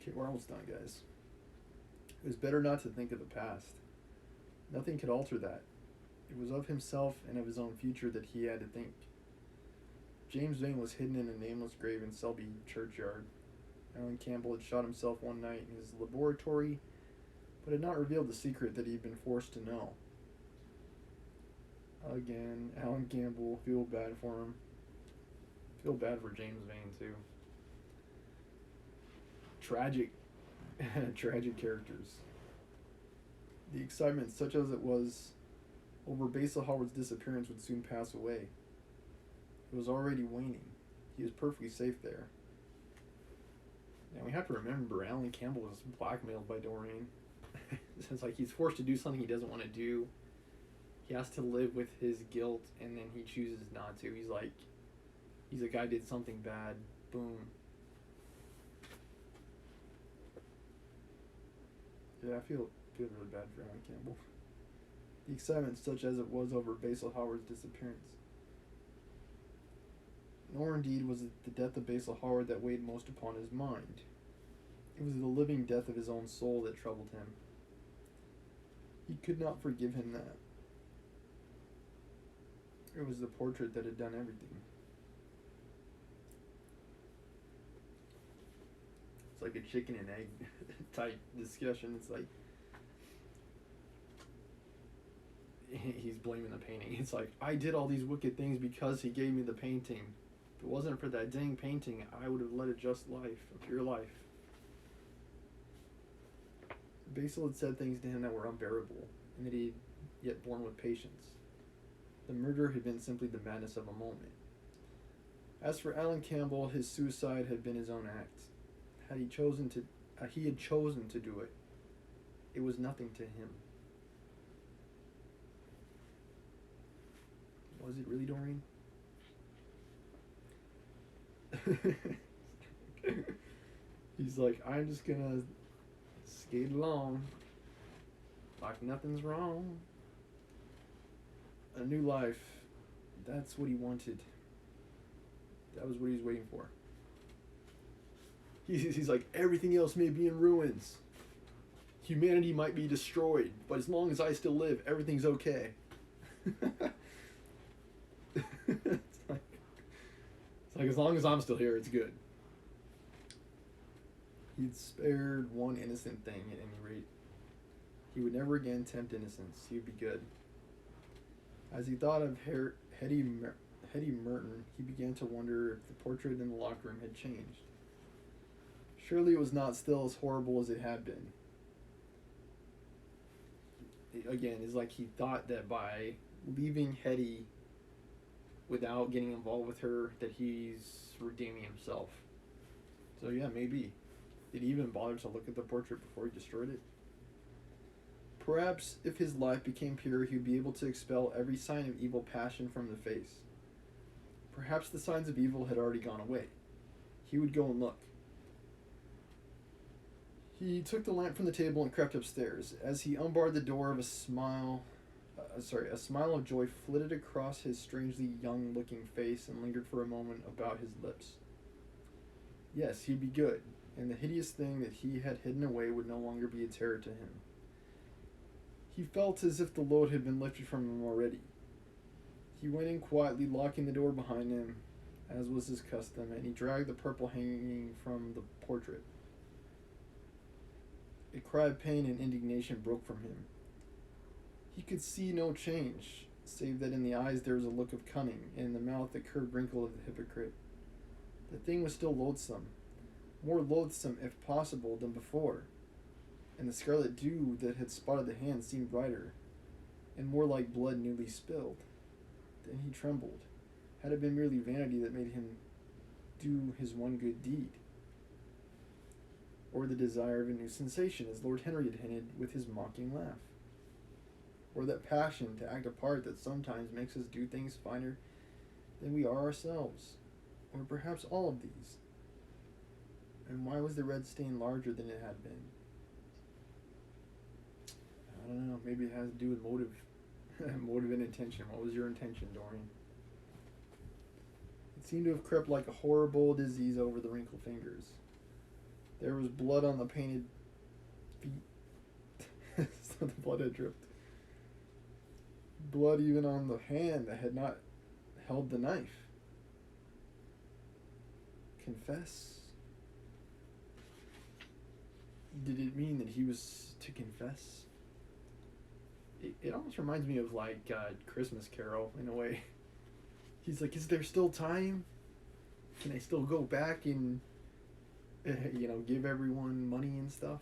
S1: Okay, we're almost done, guys. It was better not to think of the past. Nothing could alter that. It was of himself and of his own future that he had to think. James Vane was hidden in a nameless grave in Selby churchyard. Alan Campbell had shot himself one night in his laboratory, but had not revealed the secret that he had been forced to know. Again, Alan Campbell, feel bad for him. Feel bad for James Vane, too. Tragic characters. The excitement, such as it was, over Basil Hallward's disappearance would soon pass away. It was already waning. He was perfectly safe there. Now we have to remember, Alan Campbell was blackmailed by Dorian. It's like he's forced to do something he doesn't want to do. He has to live with his guilt, and then he chooses not to. He's like I did something bad. Boom. Yeah, I feel really bad for Alan Campbell. The excitement, such as it was over Basil Howard's disappearance. Nor indeed was it the death of Basil Howard that weighed most upon his mind. It was the living death of his own soul that troubled him. He could not forgive him that. It was the portrait that had done everything. It's like a chicken and egg type discussion. It's like he's blaming the painting. It's like, I did all these wicked things because he gave me the painting. If it wasn't for that dang painting, I would have led a just life, a pure life. Basil had said things to him that were unbearable, and that he had yet borne with patience. The murder had been simply the madness of a moment. As for Alan Campbell, his suicide had been his own act. He had chosen to do it. It was nothing to him. Was it really, Dorian? He's like, I'm just gonna skate along like nothing's wrong. A new life. That's what he wanted. That was what he was waiting for. He's like, everything else may be in ruins. Humanity might be destroyed, but as long as I still live, everything's okay. It's like as long as I'm still here, it's good. He'd spared one innocent thing at any rate. He would never again tempt innocence. He would be good. As he thought of Hetty Merton, he began to wonder if the portrait in the locker room had changed. Surely it was not still as horrible as it had been. Again, it's like he thought that by leaving Hetty without getting involved with her, that he's redeeming himself. So yeah, maybe. Did he even bother to look at the portrait before he destroyed it? Perhaps if his life became pure, he would be able to expel every sign of evil passion from the face. Perhaps the signs of evil had already gone away. He would go and look. He took the lamp from the table and crept upstairs. As he unbarred the door, a smile of joy flitted across his strangely young-looking face and lingered for a moment about his lips. Yes, he'd be good, and the hideous thing that he had hidden away would no longer be a terror to him. He felt as if the load had been lifted from him already. He went in quietly, locking the door behind him, as was his custom, and he dragged the purple hanging from the portrait. A cry of pain and indignation broke from him. He could see no change, save that in the eyes there was a look of cunning, and in the mouth the curved wrinkle of the hypocrite. The thing was still loathsome, more loathsome, if possible, than before, and the scarlet dew that had spotted the hand seemed brighter, and more like blood newly spilled. Then he trembled. Had it been merely vanity that made him do his one good deed? Or the desire of a new sensation, as Lord Henry had hinted with his mocking laugh? Or that passion to act a part that sometimes makes us do things finer than we are ourselves? Or perhaps all of these? And why was the red stain larger than it had been? I don't know, maybe it has to do with motive. Motive and intention. What was your intention, Dorian? It seemed to have crept like a horrible disease over the wrinkled fingers. There was blood on the painted feet. So the blood had dripped. Blood even on the hand that had not held the knife. Confess? Did it mean that he was to confess? It almost reminds me of like Christmas Carol in a way. He's like, is there still time? Can I still go back and give everyone money and stuff?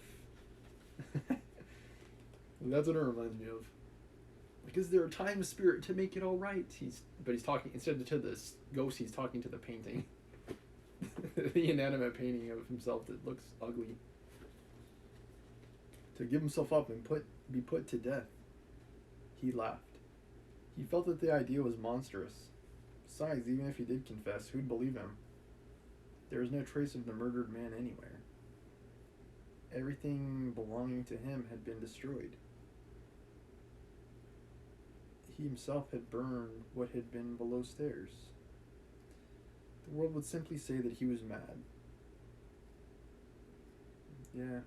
S1: That's what it reminds me of. Like, is there a time spirit to make it all right? But he's talking, instead of to this ghost, he's talking to the painting. The inanimate painting of himself that looks ugly. to give himself up and be put to death. He laughed. He felt that the idea was monstrous. Besides, even if he did confess, who'd believe him? There was no trace of the murdered man anywhere. Everything belonging to him had been destroyed. He himself had burned what had been below stairs. The world would simply say that he was mad. Yeah.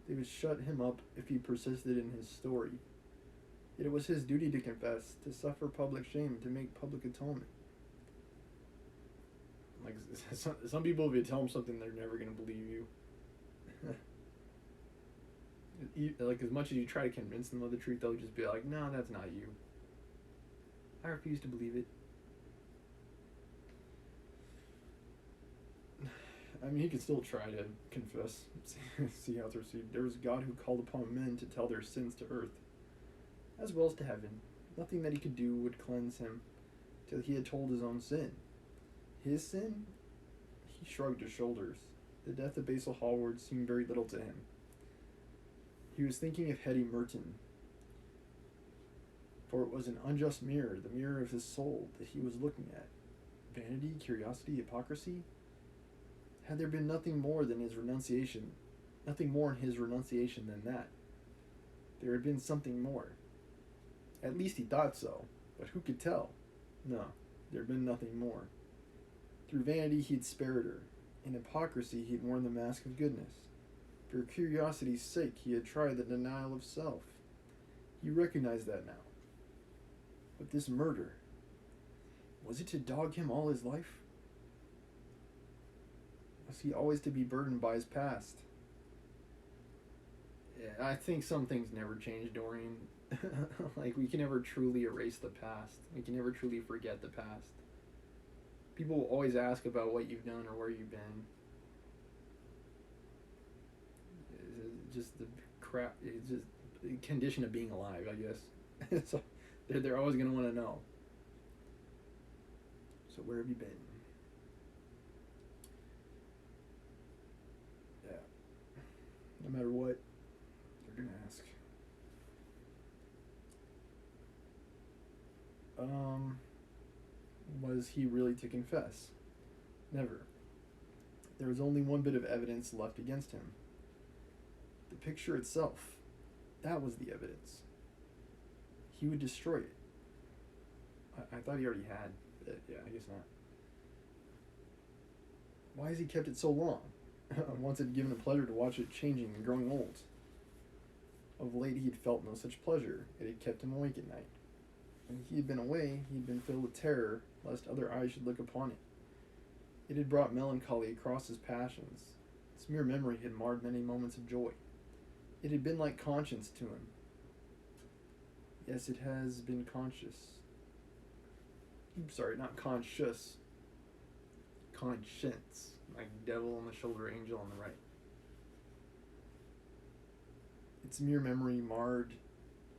S1: They would shut him up if he persisted in his story. Yet it was his duty to confess, to suffer public shame, to make public atonement. Like, some people, if you tell them something, they're never going to believe you. Like, as much as you try to convince them of the truth, they'll just be like, no, that's not you. I refuse to believe it. I mean, he could still try to confess, see how it's received. There was a God who called upon men to tell their sins to earth, as well as to heaven. Nothing that he could do would cleanse him till he had told his own sin. His sin? He shrugged his shoulders. The death of Basil Hallward seemed very little to him. He was thinking of Hetty Merton, for it was an unjust mirror, the mirror of his soul, that he was looking at. Vanity, curiosity, hypocrisy? Had there been nothing more in his renunciation than that? There had been something more. At least he thought so, but who could tell? No, there had been nothing more. Through vanity he had spared her. In hypocrisy he had worn the mask of goodness. For curiosity's sake he had tried the denial of self. He recognized that now. But this murder, was it to dog him all his life? Was he always to be burdened by his past? Yeah, I think some things never change, Dorian. Like, we can never truly erase the past. We can never truly forget the past. People will always ask about what you've done or where you've been. It's just the crap. It's just the condition of being alive, I guess. So they're always going to want to know. So where have you been? Yeah. No matter what, they're going to ask. Was he really to confess? Never. There was only one bit of evidence left against him. The picture itself. That was the evidence. He would destroy it. I thought he already had, but yeah, I guess not. Why has he kept it so long? Once it had given him pleasure to watch it changing and growing old. Of late he had felt no such pleasure. It had kept him awake at night. When he had been away, he had been filled with terror, lest other eyes should look upon it. It had brought melancholy across his passions. Its mere memory had marred many moments of joy. It had been like conscience to him. Yes, it has been conscious. Sorry, not conscious. Conscience. Like devil on the shoulder, angel on the right. Its mere memory marred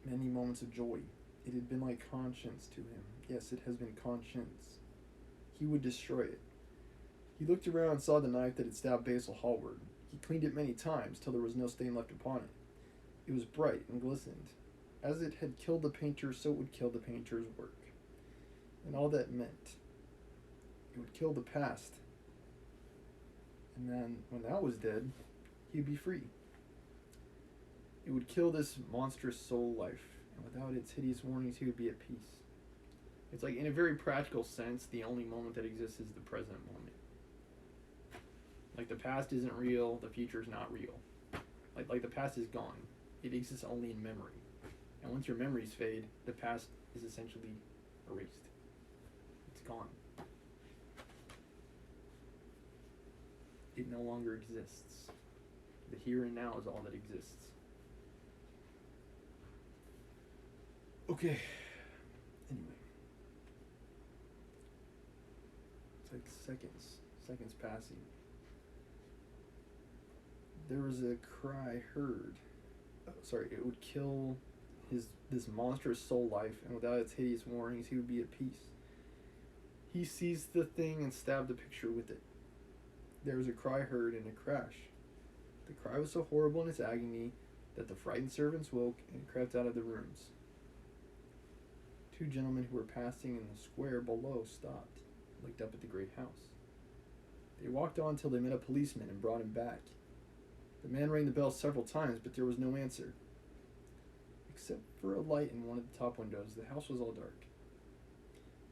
S1: many moments of joy. It had been like conscience to him. Yes, it has been conscience. He would destroy it. He looked around and saw the knife that had stabbed Basil Hallward. He cleaned it many times till there was no stain left upon it. It was bright and glistened. As it had killed the painter, so it would kill the painter's work. And all that meant, it would kill the past. And then, when that was dead, he'd be free. It would kill this monstrous soul life. And without its hideous warnings, he would be at peace. It's like, in a very practical sense, the only moment that exists is the present moment. Like, the past isn't real, the future is not real. Like the past is gone. It exists only in memory. And once your memories fade, the past is essentially erased. It's gone. It no longer exists. The here and now is all that exists. Okay. Anyway. It's like seconds passing. There was a cry heard. It would kill this monstrous soul life, and without its hideous warnings, he would be at peace. He seized the thing and stabbed the picture with it. There was a cry heard and a crash. The cry was so horrible in its agony that the frightened servants woke and crept out of the rooms. Two gentlemen who were passing in the square below stopped and looked up at the great house. They walked on till they met a policeman and brought him back. The man rang the bell several times, but there was no answer. Except for a light in one of the top windows, the house was all dark.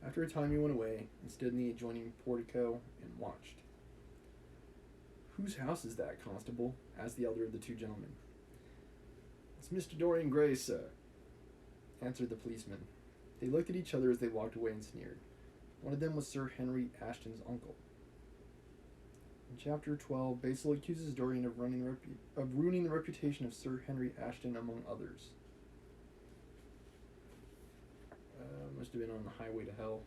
S1: After a time he went away and stood in the adjoining portico and watched. "Whose house is that, constable?" asked the elder of the two gentlemen. "It's Mr. Dorian Gray's, sir," answered the policeman. They looked at each other as they walked away and sneered. One of them was Sir Henry Ashton's uncle. In Chapter 12, Basil accuses Dorian of ruining the reputation of Sir Henry Ashton among others. Must have been on the highway to hell.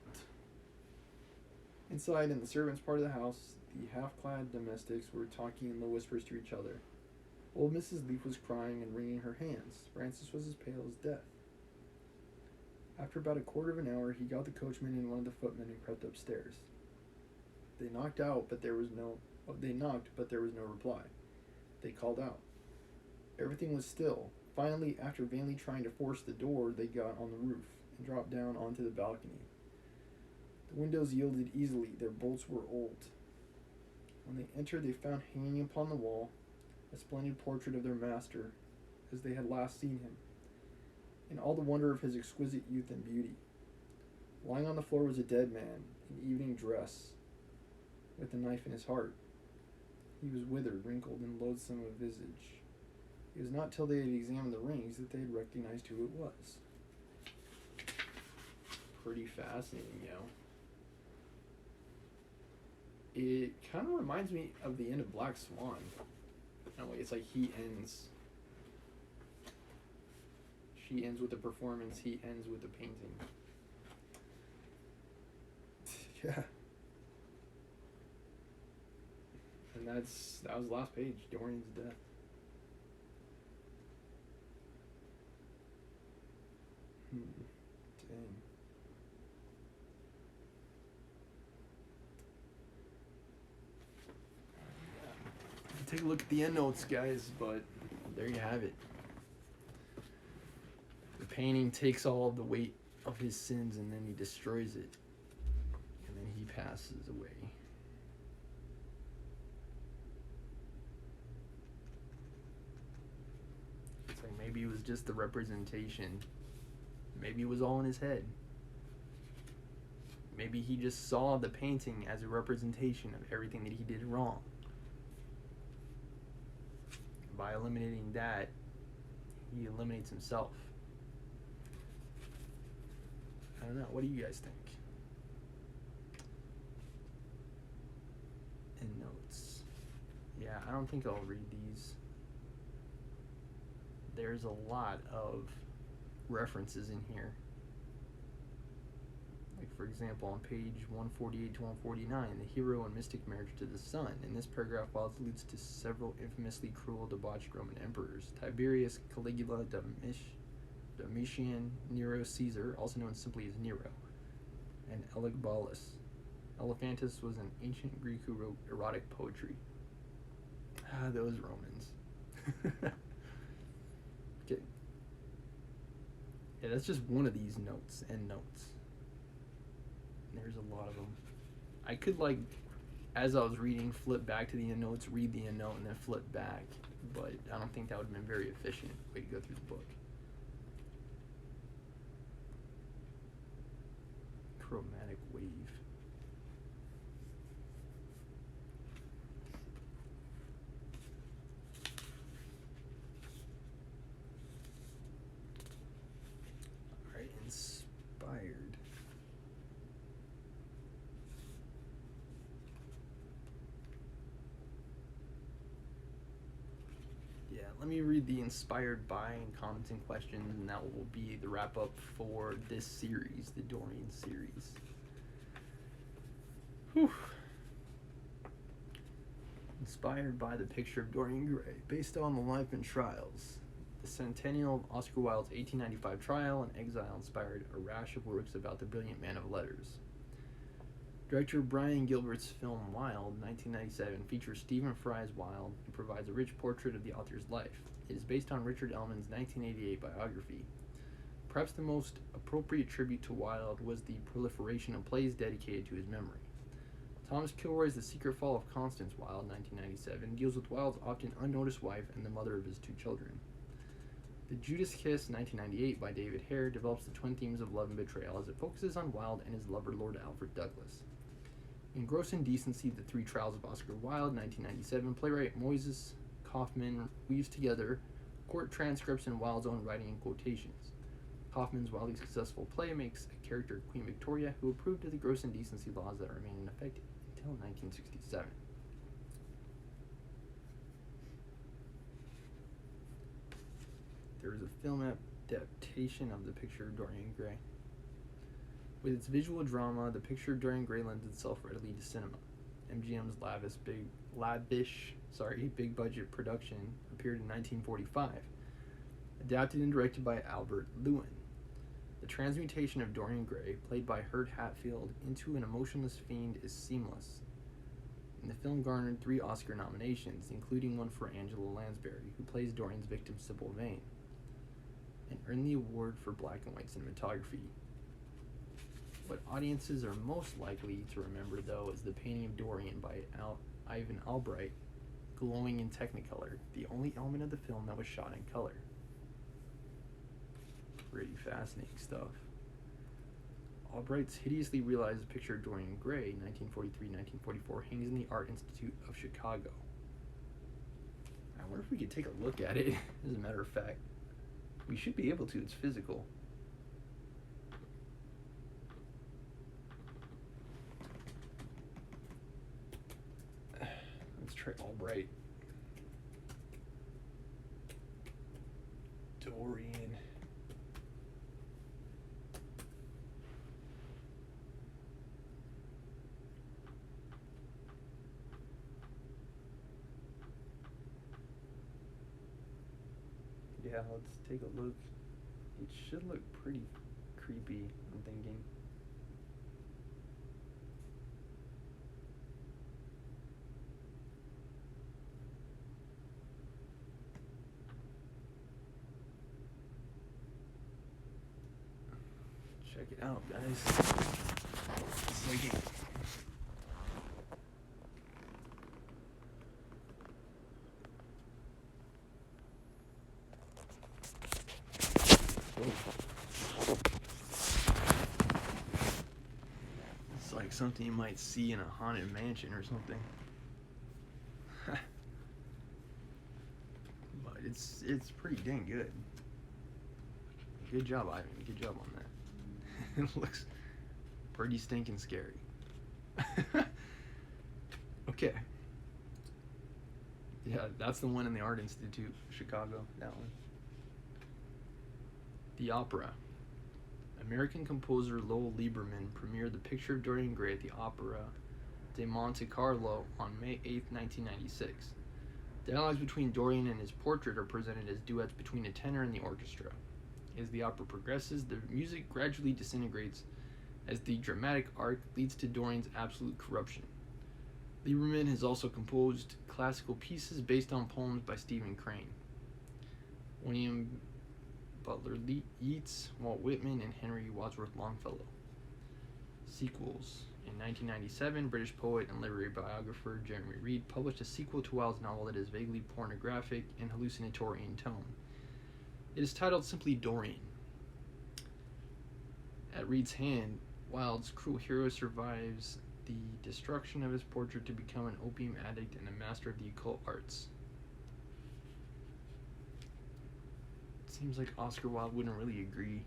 S1: Inside, in the servants' part of the house, the half-clad domestics were talking in low whispers to each other. Old Mrs. Leaf was crying and wringing her hands. Francis was as pale as death. After about a quarter of an hour, he got the coachman and one of the footmen and crept upstairs. They knocked, but there was no reply. They called out. Everything was still. Finally, after vainly trying to force the door, they got on the roof and dropped down onto the balcony. The windows yielded easily. Their bolts were old. When they entered, they found hanging upon the wall a splendid portrait of their master, as they had last seen him, in all the wonder of his exquisite youth and beauty. Lying on the floor was a dead man, in evening dress, with a knife in his heart. He was withered, wrinkled, and loathsome of visage. It was not till they had examined the rings that they had recognized who it was. Pretty fascinating, It kind of reminds me of the end of Black Swan. In a way, it's like she ends with the performance, he ends with the painting. Yeah. And that was the last page, Dorian's death. Dang. Take a look at the endnotes, guys, but there you have it. The painting takes all of the weight of his sins and then he destroys it. And then he passes away. It's like maybe it was just the representation. Maybe it was all in his head. Maybe he just saw the painting as a representation of everything that he did wrong. By eliminating that, he eliminates himself. I don't know. What do you guys think? Endnotes. Yeah, I don't think I'll read these. There's a lot of references in here. Like, for example, on page 148 to 149, the hero and mystic marriage to the sun. In this paragraph, while it alludes to several infamously cruel, debauched Roman emperors, Tiberius, Caligula, Domitian, Nero, Caesar, also known simply as Nero, and Elagabalus. Elephantus was an ancient Greek who wrote erotic poetry. Ah, those Romans. Okay. Yeah, that's just one of these notes, endnotes. There's a lot of them. I could, like, as I was reading, flip back to the endnotes, read the endnote, and then flip back. But I don't think that would have been a very efficient way to go through the book. Chromatic wave. Alright, inspired. Let me read the inspired by and comments and questions, and that will be the wrap up for this series, the Dorian series. Whew. Inspired by the picture of Dorian Gray, based on the life and trials. The centennial of Oscar Wilde's 1895 trial and exile inspired a rash of works about the brilliant man of letters. Director Brian Gilbert's film Wild, 1997, features Stephen Fry's Wild and provides a rich portrait of the author's life. It is based on Richard Ellman's 1988 biography. Perhaps the most appropriate tribute to Wilde was the proliferation of plays dedicated to his memory. Thomas Kilroy's The Secret Fall of Constance Wilde, 1997, deals with Wilde's often unnoticed wife and the mother of his two children. The Judas Kiss, 1998, by David Hare, develops the twin themes of love and betrayal as it focuses on Wilde and his lover, Lord Alfred Douglas. In Gross Indecency, The Three Trials of Oscar Wilde, 1997, playwright Moises Kaufman weaves together court transcripts and Wilde's own writing and quotations. Kaufman's wildly successful play makes a character, Queen Victoria, who approved of the gross indecency laws that remain in effect until 1967. There is a film adaptation of The Picture of Dorian Gray. With its visual drama, The Picture of Dorian Gray lends itself readily to cinema. MGM's big budget production appeared in 1945, adapted and directed by Albert Lewin. The transmutation of Dorian Gray, played by Hurd Hatfield, into an emotionless fiend is seamless. And the film garnered 3 Oscar nominations, including one for Angela Lansbury, who plays Dorian's victim Sybil Vane, and earned the award for black and white cinematography. What audiences are most likely to remember, though, is the painting of Dorian by Ivan Albright, glowing in Technicolor, the only element of the film that was shot in color. Pretty fascinating stuff. Albright's hideously realized picture of Dorian Gray, 1943-1944, hangs in the Art Institute of Chicago. I wonder if we could take a look at it, as a matter of fact. We should be able to, it's physical. Let's try Albright. Dorian. Yeah, let's take a look. It should look pretty creepy, I'm thinking. Check it out, guys. It's like it. It's like something you might see in a haunted mansion or something. But it's pretty dang good. Good job, Ivan. Good job on that. It looks pretty stinking scary. Okay. Yeah, that's the one in the Art Institute, Chicago, that one. The Opera. American composer Lowell Lieberman premiered The Picture of Dorian Gray at the Opera de Monte Carlo on May 8, 1996. Dialogues between Dorian and his portrait are presented as duets between a tenor and the orchestra. As the opera progresses, the music gradually disintegrates as the dramatic arc leads to Dorian's absolute corruption. Lieberman has also composed classical pieces based on poems by Stephen Crane, William Butler Yeats, Walt Whitman, and Henry Wadsworth Longfellow. Sequels. In 1997, British poet and literary biographer Jeremy Reed published a sequel to Wilde's novel that is vaguely pornographic and hallucinatory in tone. It is titled simply Dorian. At Reed's hand, Wilde's cruel hero survives the destruction of his portrait to become an opium addict and a master of the occult arts. It seems like Oscar Wilde wouldn't really agree.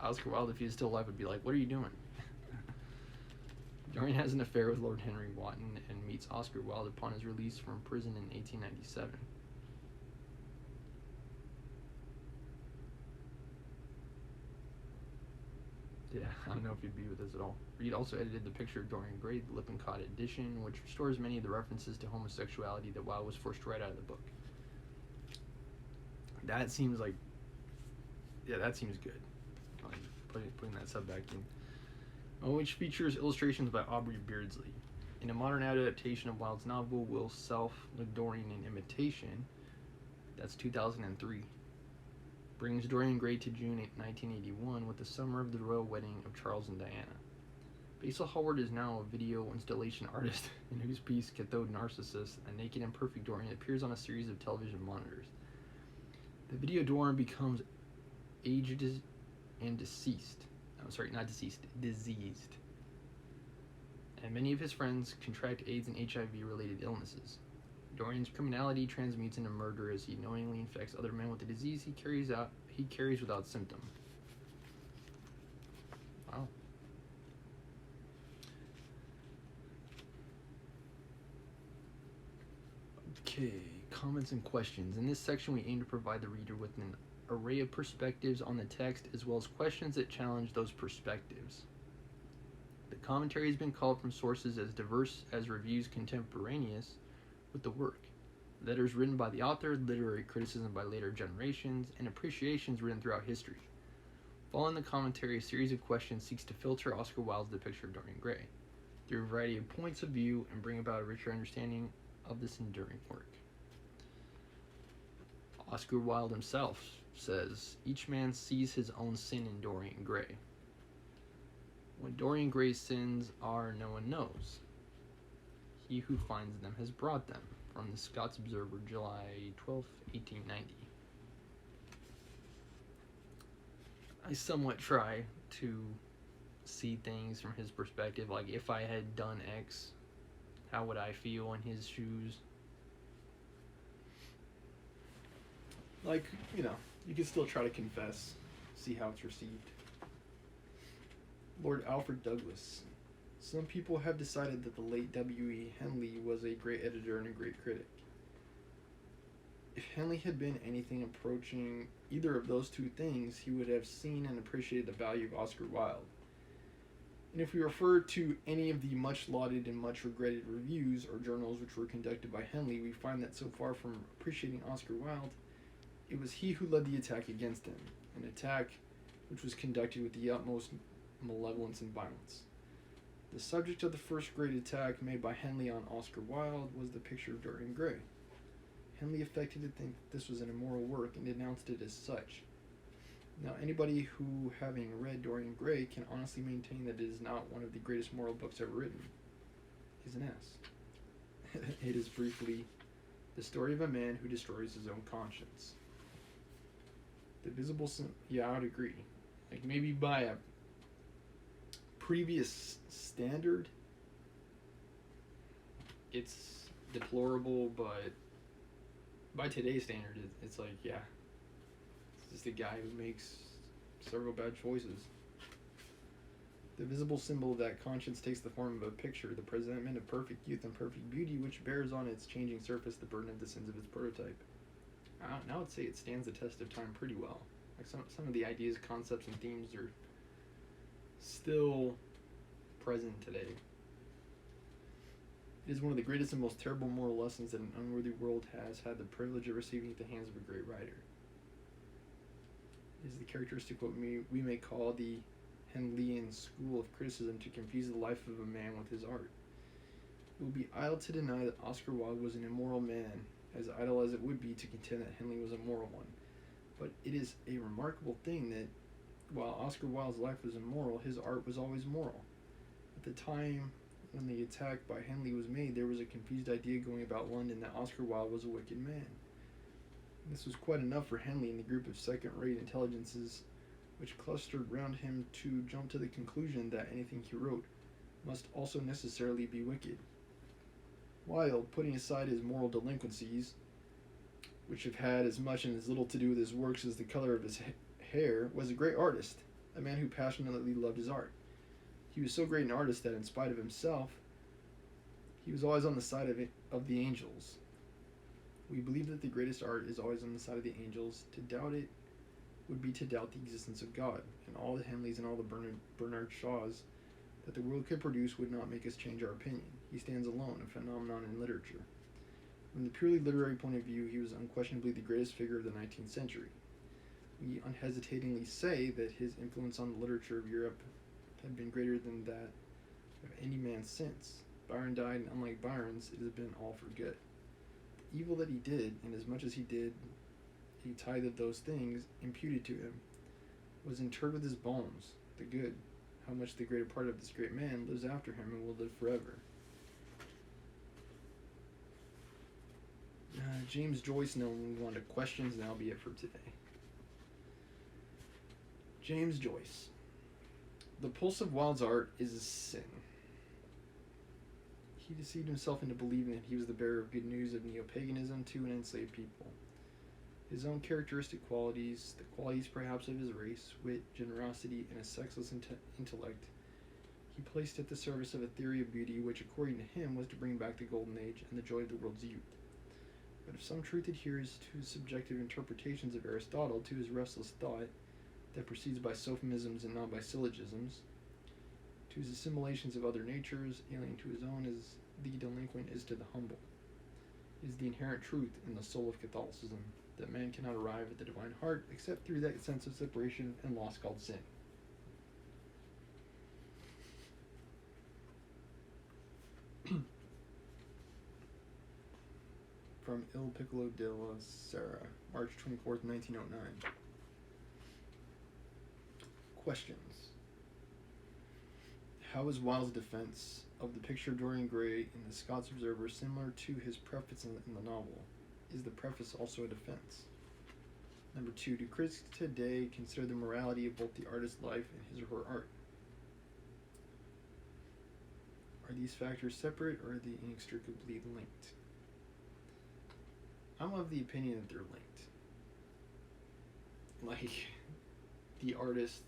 S1: Oscar Wilde, if he was still alive, would be like, what are you doing? Dorian has an affair with Lord Henry Wotton and meets Oscar Wilde upon his release from prison in 1897. Yeah, I don't know if you'd be with us at all. Reed also edited The Picture of Dorian Gray, the Lippincott edition, which restores many of the references to homosexuality that Wilde was forced to write out of the book. That seems like... Yeah, that seems good. I'll putting that sub back in. Which features illustrations by Aubrey Beardsley. In a modern adaptation of Wilde's novel, Will Self, with Dorian in Imitation, that's 2003, brings Dorian Gray to June 1981 with the summer of the royal wedding of Charles and Diana. Basil Hallward is now a video installation artist in whose piece Cathode Narcissus, a naked and perfect Dorian, appears on a series of television monitors. The video Dorian becomes aged and deceased. I'm sorry, not deceased, diseased. And many of his friends contract AIDS and HIV-related illnesses. Dorian's criminality transmutes into murder as he knowingly infects other men with the disease he carries without symptom. Wow. Okay, comments and questions. In this section, we aim to provide the reader with an array of perspectives on the text, as well as questions that challenge those perspectives. The commentary has been called from sources as diverse as reviews contemporaneous with the work, letters written by the author, literary criticism by later generations, and appreciations written throughout history. Following the commentary, a series of questions seeks to filter Oscar Wilde's depiction of Dorian Gray through a variety of points of view and bring about a richer understanding of this enduring work. Oscar Wilde himself says, "Each man sees his own sin in Dorian Gray. What Dorian Gray's sins are, no one knows. He who finds them has brought them." From the Scots Observer, July 12, 1890. I somewhat try to see things from his perspective, like if I had done X, how would I feel in his shoes? Like, you know, you can still try to confess, see how it's received. Lord Alfred Douglas. Some people have decided that the late W.E. Henley was a great editor and a great critic. If Henley had been anything approaching either of those two things, he would have seen and appreciated the value of Oscar Wilde. And if we refer to any of the much lauded and much regretted reviews or journals which were conducted by Henley, we find that so far from appreciating Oscar Wilde, it was he who led the attack against him, an attack which was conducted with the utmost malevolence and violence. The subject of the first great attack made by Henley on Oscar Wilde was the picture of Dorian Gray. Henley affected to think that this was an immoral work and denounced it as such. Now, anybody who, having read Dorian Gray, can honestly maintain that it is not one of the greatest moral books ever written is an S. It is briefly the story of a man who destroys his own conscience. The visible yeah, I would agree. Like, maybe by a previous standard, it's deplorable, but by today's standard, it's like, yeah, it's just a guy who makes several bad choices. The visible symbol of that conscience takes the form of a picture, the presentment of perfect youth and perfect beauty, which bears on its changing surface the burden of the sins of its prototype. Now I'd say it stands the test of time pretty well. Like some of the ideas, concepts, and themes are still present today. It is one of the greatest and most terrible moral lessons that an unworthy world has had the privilege of receiving at the hands of a great writer. It is the characteristic what we may call the Henleyan school of criticism to confuse the life of a man with his art. It would be idle to deny that Oscar Wilde was an immoral man, as idle as it would be to contend that Henley was a moral one. But it is a remarkable thing that while Oscar Wilde's life was immoral, his art was always moral. At the time when the attack by Henley was made, there was a confused idea going about London that Oscar Wilde was a wicked man. This was quite enough for Henley and the group of second-rate intelligences which clustered round him to jump to the conclusion that anything he wrote must also necessarily be wicked. Wilde, putting aside his moral delinquencies, which have had as much and as little to do with his works as the color of his hair, was a great artist, a man who passionately loved his art. He was so great an artist that, in spite of himself, he was always on the side of the angels. We believe that the greatest art is always on the side of the angels. To doubt it would be to doubt the existence of God, and all the Henleys and all the Bernard Shaws that the world could produce would not make us change our opinion. He stands alone, a phenomenon in literature. From the purely literary point of view, he was unquestionably the greatest figure of the 19th century. We unhesitatingly say that his influence on the literature of Europe had been greater than that of any man since. Byron died, and unlike Byron's, it has been all for good. The evil that he did, and as much as he did, a tithe of those things imputed to him, was interred with his bones. The good, how much the greater part of this great man lives after him and will live forever. James Joyce, now we move on to questions, and that'll be it for today. James Joyce. The pulse of Wilde's art is a sin. He deceived himself into believing that he was the bearer of good news of neo-paganism to an enslaved people. His own characteristic qualities, the qualities perhaps of his race, wit, generosity, and a sexless intellect, he placed at the service of a theory of beauty which, according to him, was to bring back the golden age and the joy of the world's youth. But if some truth adheres to his subjective interpretations of Aristotle, to his restless thought that proceeds by sophisms and not by syllogisms, to his assimilations of other natures, alien to his own as the delinquent is to the humble, is the inherent truth in the soul of Catholicism, that man cannot arrive at the divine heart except through that sense of separation and loss called sin. From Il Piccolo della Sera, March 24th, 1909. Questions. How is Wilde's defense of the picture of Dorian Gray in the Scots Observer similar to his preface in the novel? Is the preface also a defense? Number 2, do critics today consider the morality of both the artist's life and his or her art? Are these factors separate, or are they inextricably linked? I'm of the opinion that they're linked. Like, the artist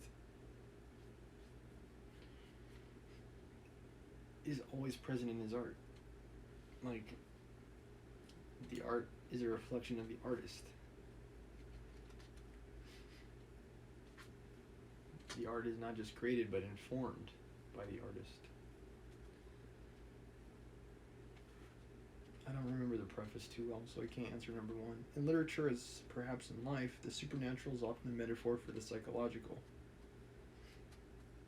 S1: is always present in his art. Like, the art is a reflection of the artist. The art is not just created, but informed by the artist. I don't remember the preface too well, so I can't answer number 1. In literature, as perhaps in life, the supernatural is often a metaphor for the psychological.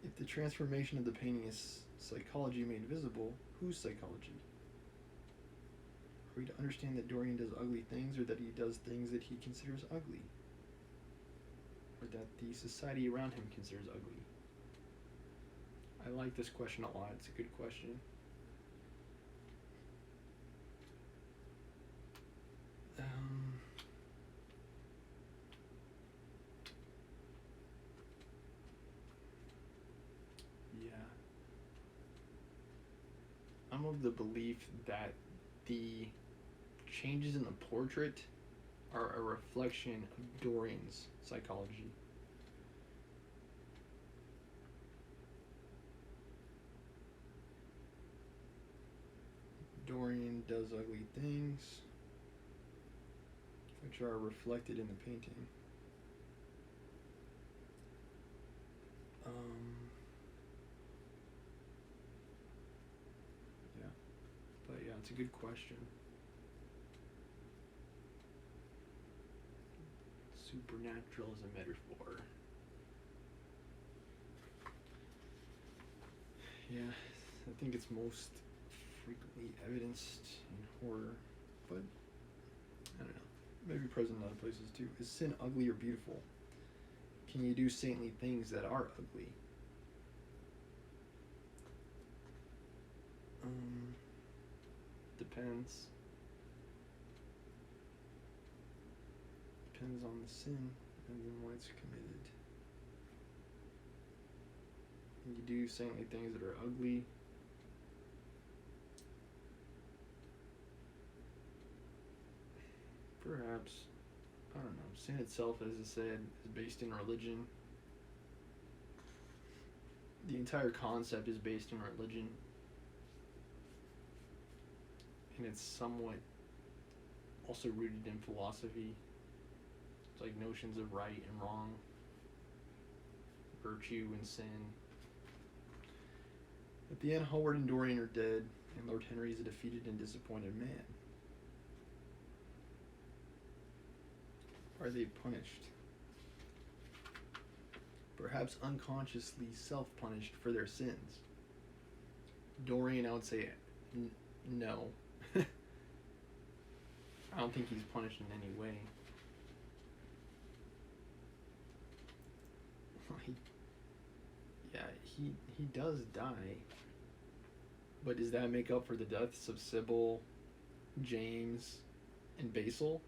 S1: If the transformation of the painting is psychology made visible, whose psychology? Are we to understand that Dorian does ugly things, or that he does things that he considers ugly? Or that the society around him considers ugly? I like this question a lot. It's a good question. I'm of the belief that the changes in the portrait are a reflection of Dorian's psychology. Dorian does ugly things, which are reflected in the painting. Yeah, it's a good question. Supernatural is a metaphor. Yeah, I think it's most frequently evidenced in horror, but I don't know. Maybe present in other places too. Is sin ugly or beautiful? Can you do saintly things that are ugly? Depends. Depends on the sin, depends on why it's committed. You do saintly things that are ugly. Perhaps. I don't know. Sin itself, as I said, is based in religion. The entire concept is based in religion. And it's somewhat also rooted in philosophy. It's like notions of right and wrong, virtue and sin. At the end, Hallward and Dorian are dead, and Lord Henry is a defeated and disappointed man. Are they punished? perhaps unconsciously self-punished for their sins. Dorian, I would say no. I don't think he's punished in any way. Yeah, he does die. But does that make up for the deaths of Sybil, James, and Basil?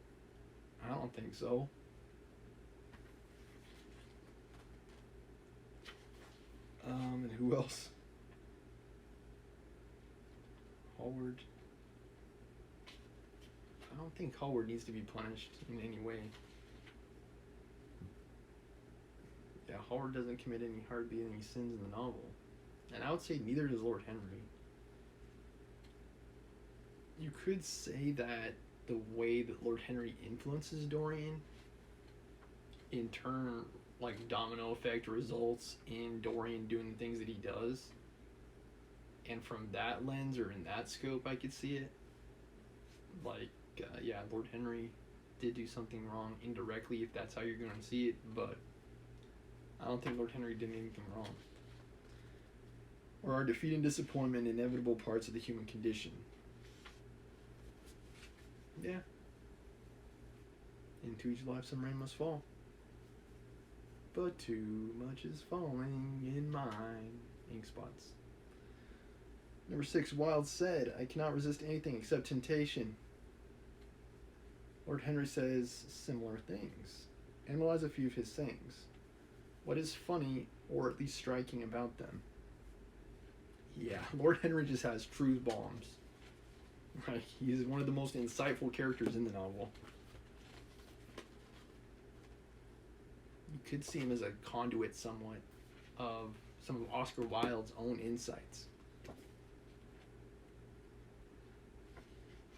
S1: I don't think so. And who else? Howard. I don't think Howard needs to be punished in any way. Yeah, Howard doesn't commit hardly any sins in the novel. And I would say neither does Lord Henry. You could say that the way that Lord Henry influences Dorian, in turn, like domino effect results in Dorian doing the things that he does. And from that lens or in that scope, I could see it. Like, yeah, Lord Henry did do something wrong indirectly, if that's how you're going to see it, but I don't think Lord Henry did anything wrong. Or are defeat and disappointment inevitable parts of the human condition? Yeah. Into each life some rain must fall. But too much is falling in mine. Ink spots. Number 6, Wilde said, I cannot resist anything except temptation. Lord Henry says similar things. Analyze a few of his sayings. What is funny, or at least striking about them? Yeah, Lord Henry just has truth bombs. Right, he is one of the most insightful characters in the novel. You could see him as a conduit somewhat of some of Oscar Wilde's own insights.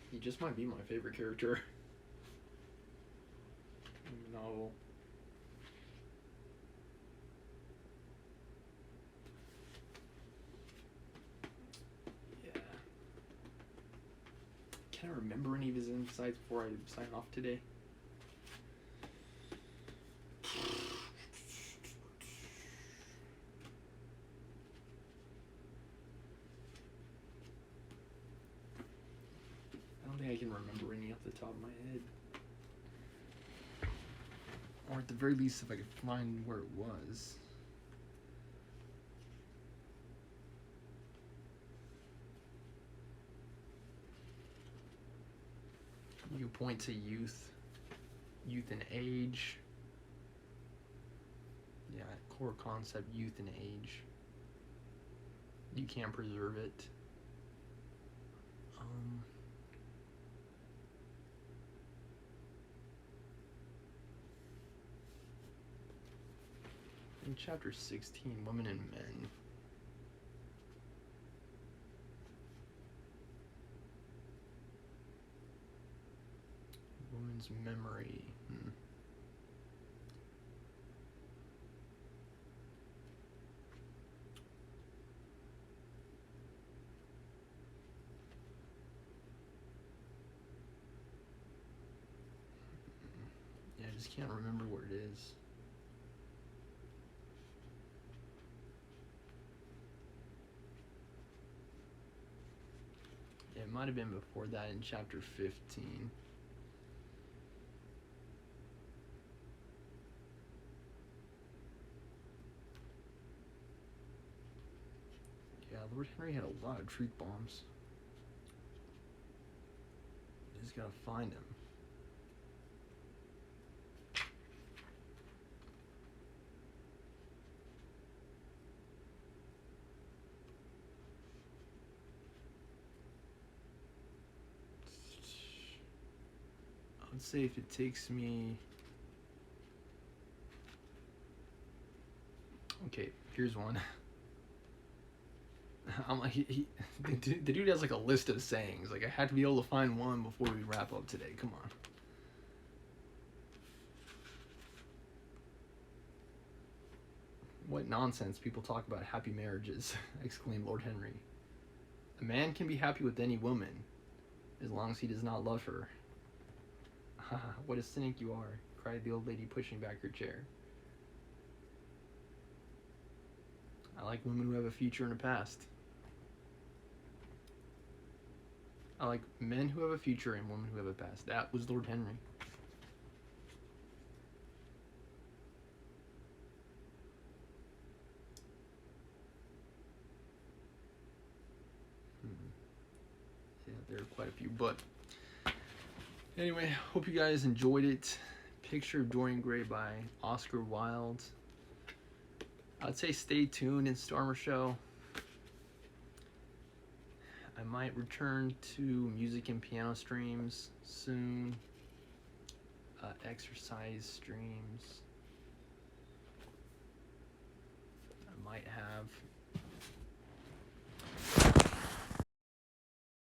S1: He just might be my favorite character in the novel. Yeah. Can I remember any of his insights before I sign off today? I can remember any off the top of my head. Or at the very least, if I could find where it was. You can point to youth and age. Yeah, core concept, youth and age. You can't preserve it. In chapter 16, Women and Men. Woman's memory. Yeah, I just can't remember where it is. It might have been before that in chapter 15. Yeah, Lord Henry had a lot of truth bombs. You just gotta find him. I'd say if it takes me... Okay, here's one. I'm like, the dude has like a list of sayings. Like, I had to be able to find one before we wrap up today. Come on. What nonsense people talk about happy marriages, exclaimed Lord Henry. A man can be happy with any woman, as long as he does not love her. What a cynic you are, cried the old lady, pushing back her chair. I like women who have a future and a past. I like men who have a future and women who have a past. That was Lord Henry. Yeah, there are quite a few. But anyway, hope you guys enjoyed it. Picture of Dorian Gray by Oscar Wilde. I'd say stay tuned in Stormer Show. I might return to music and piano streams soon. Exercise streams. I might have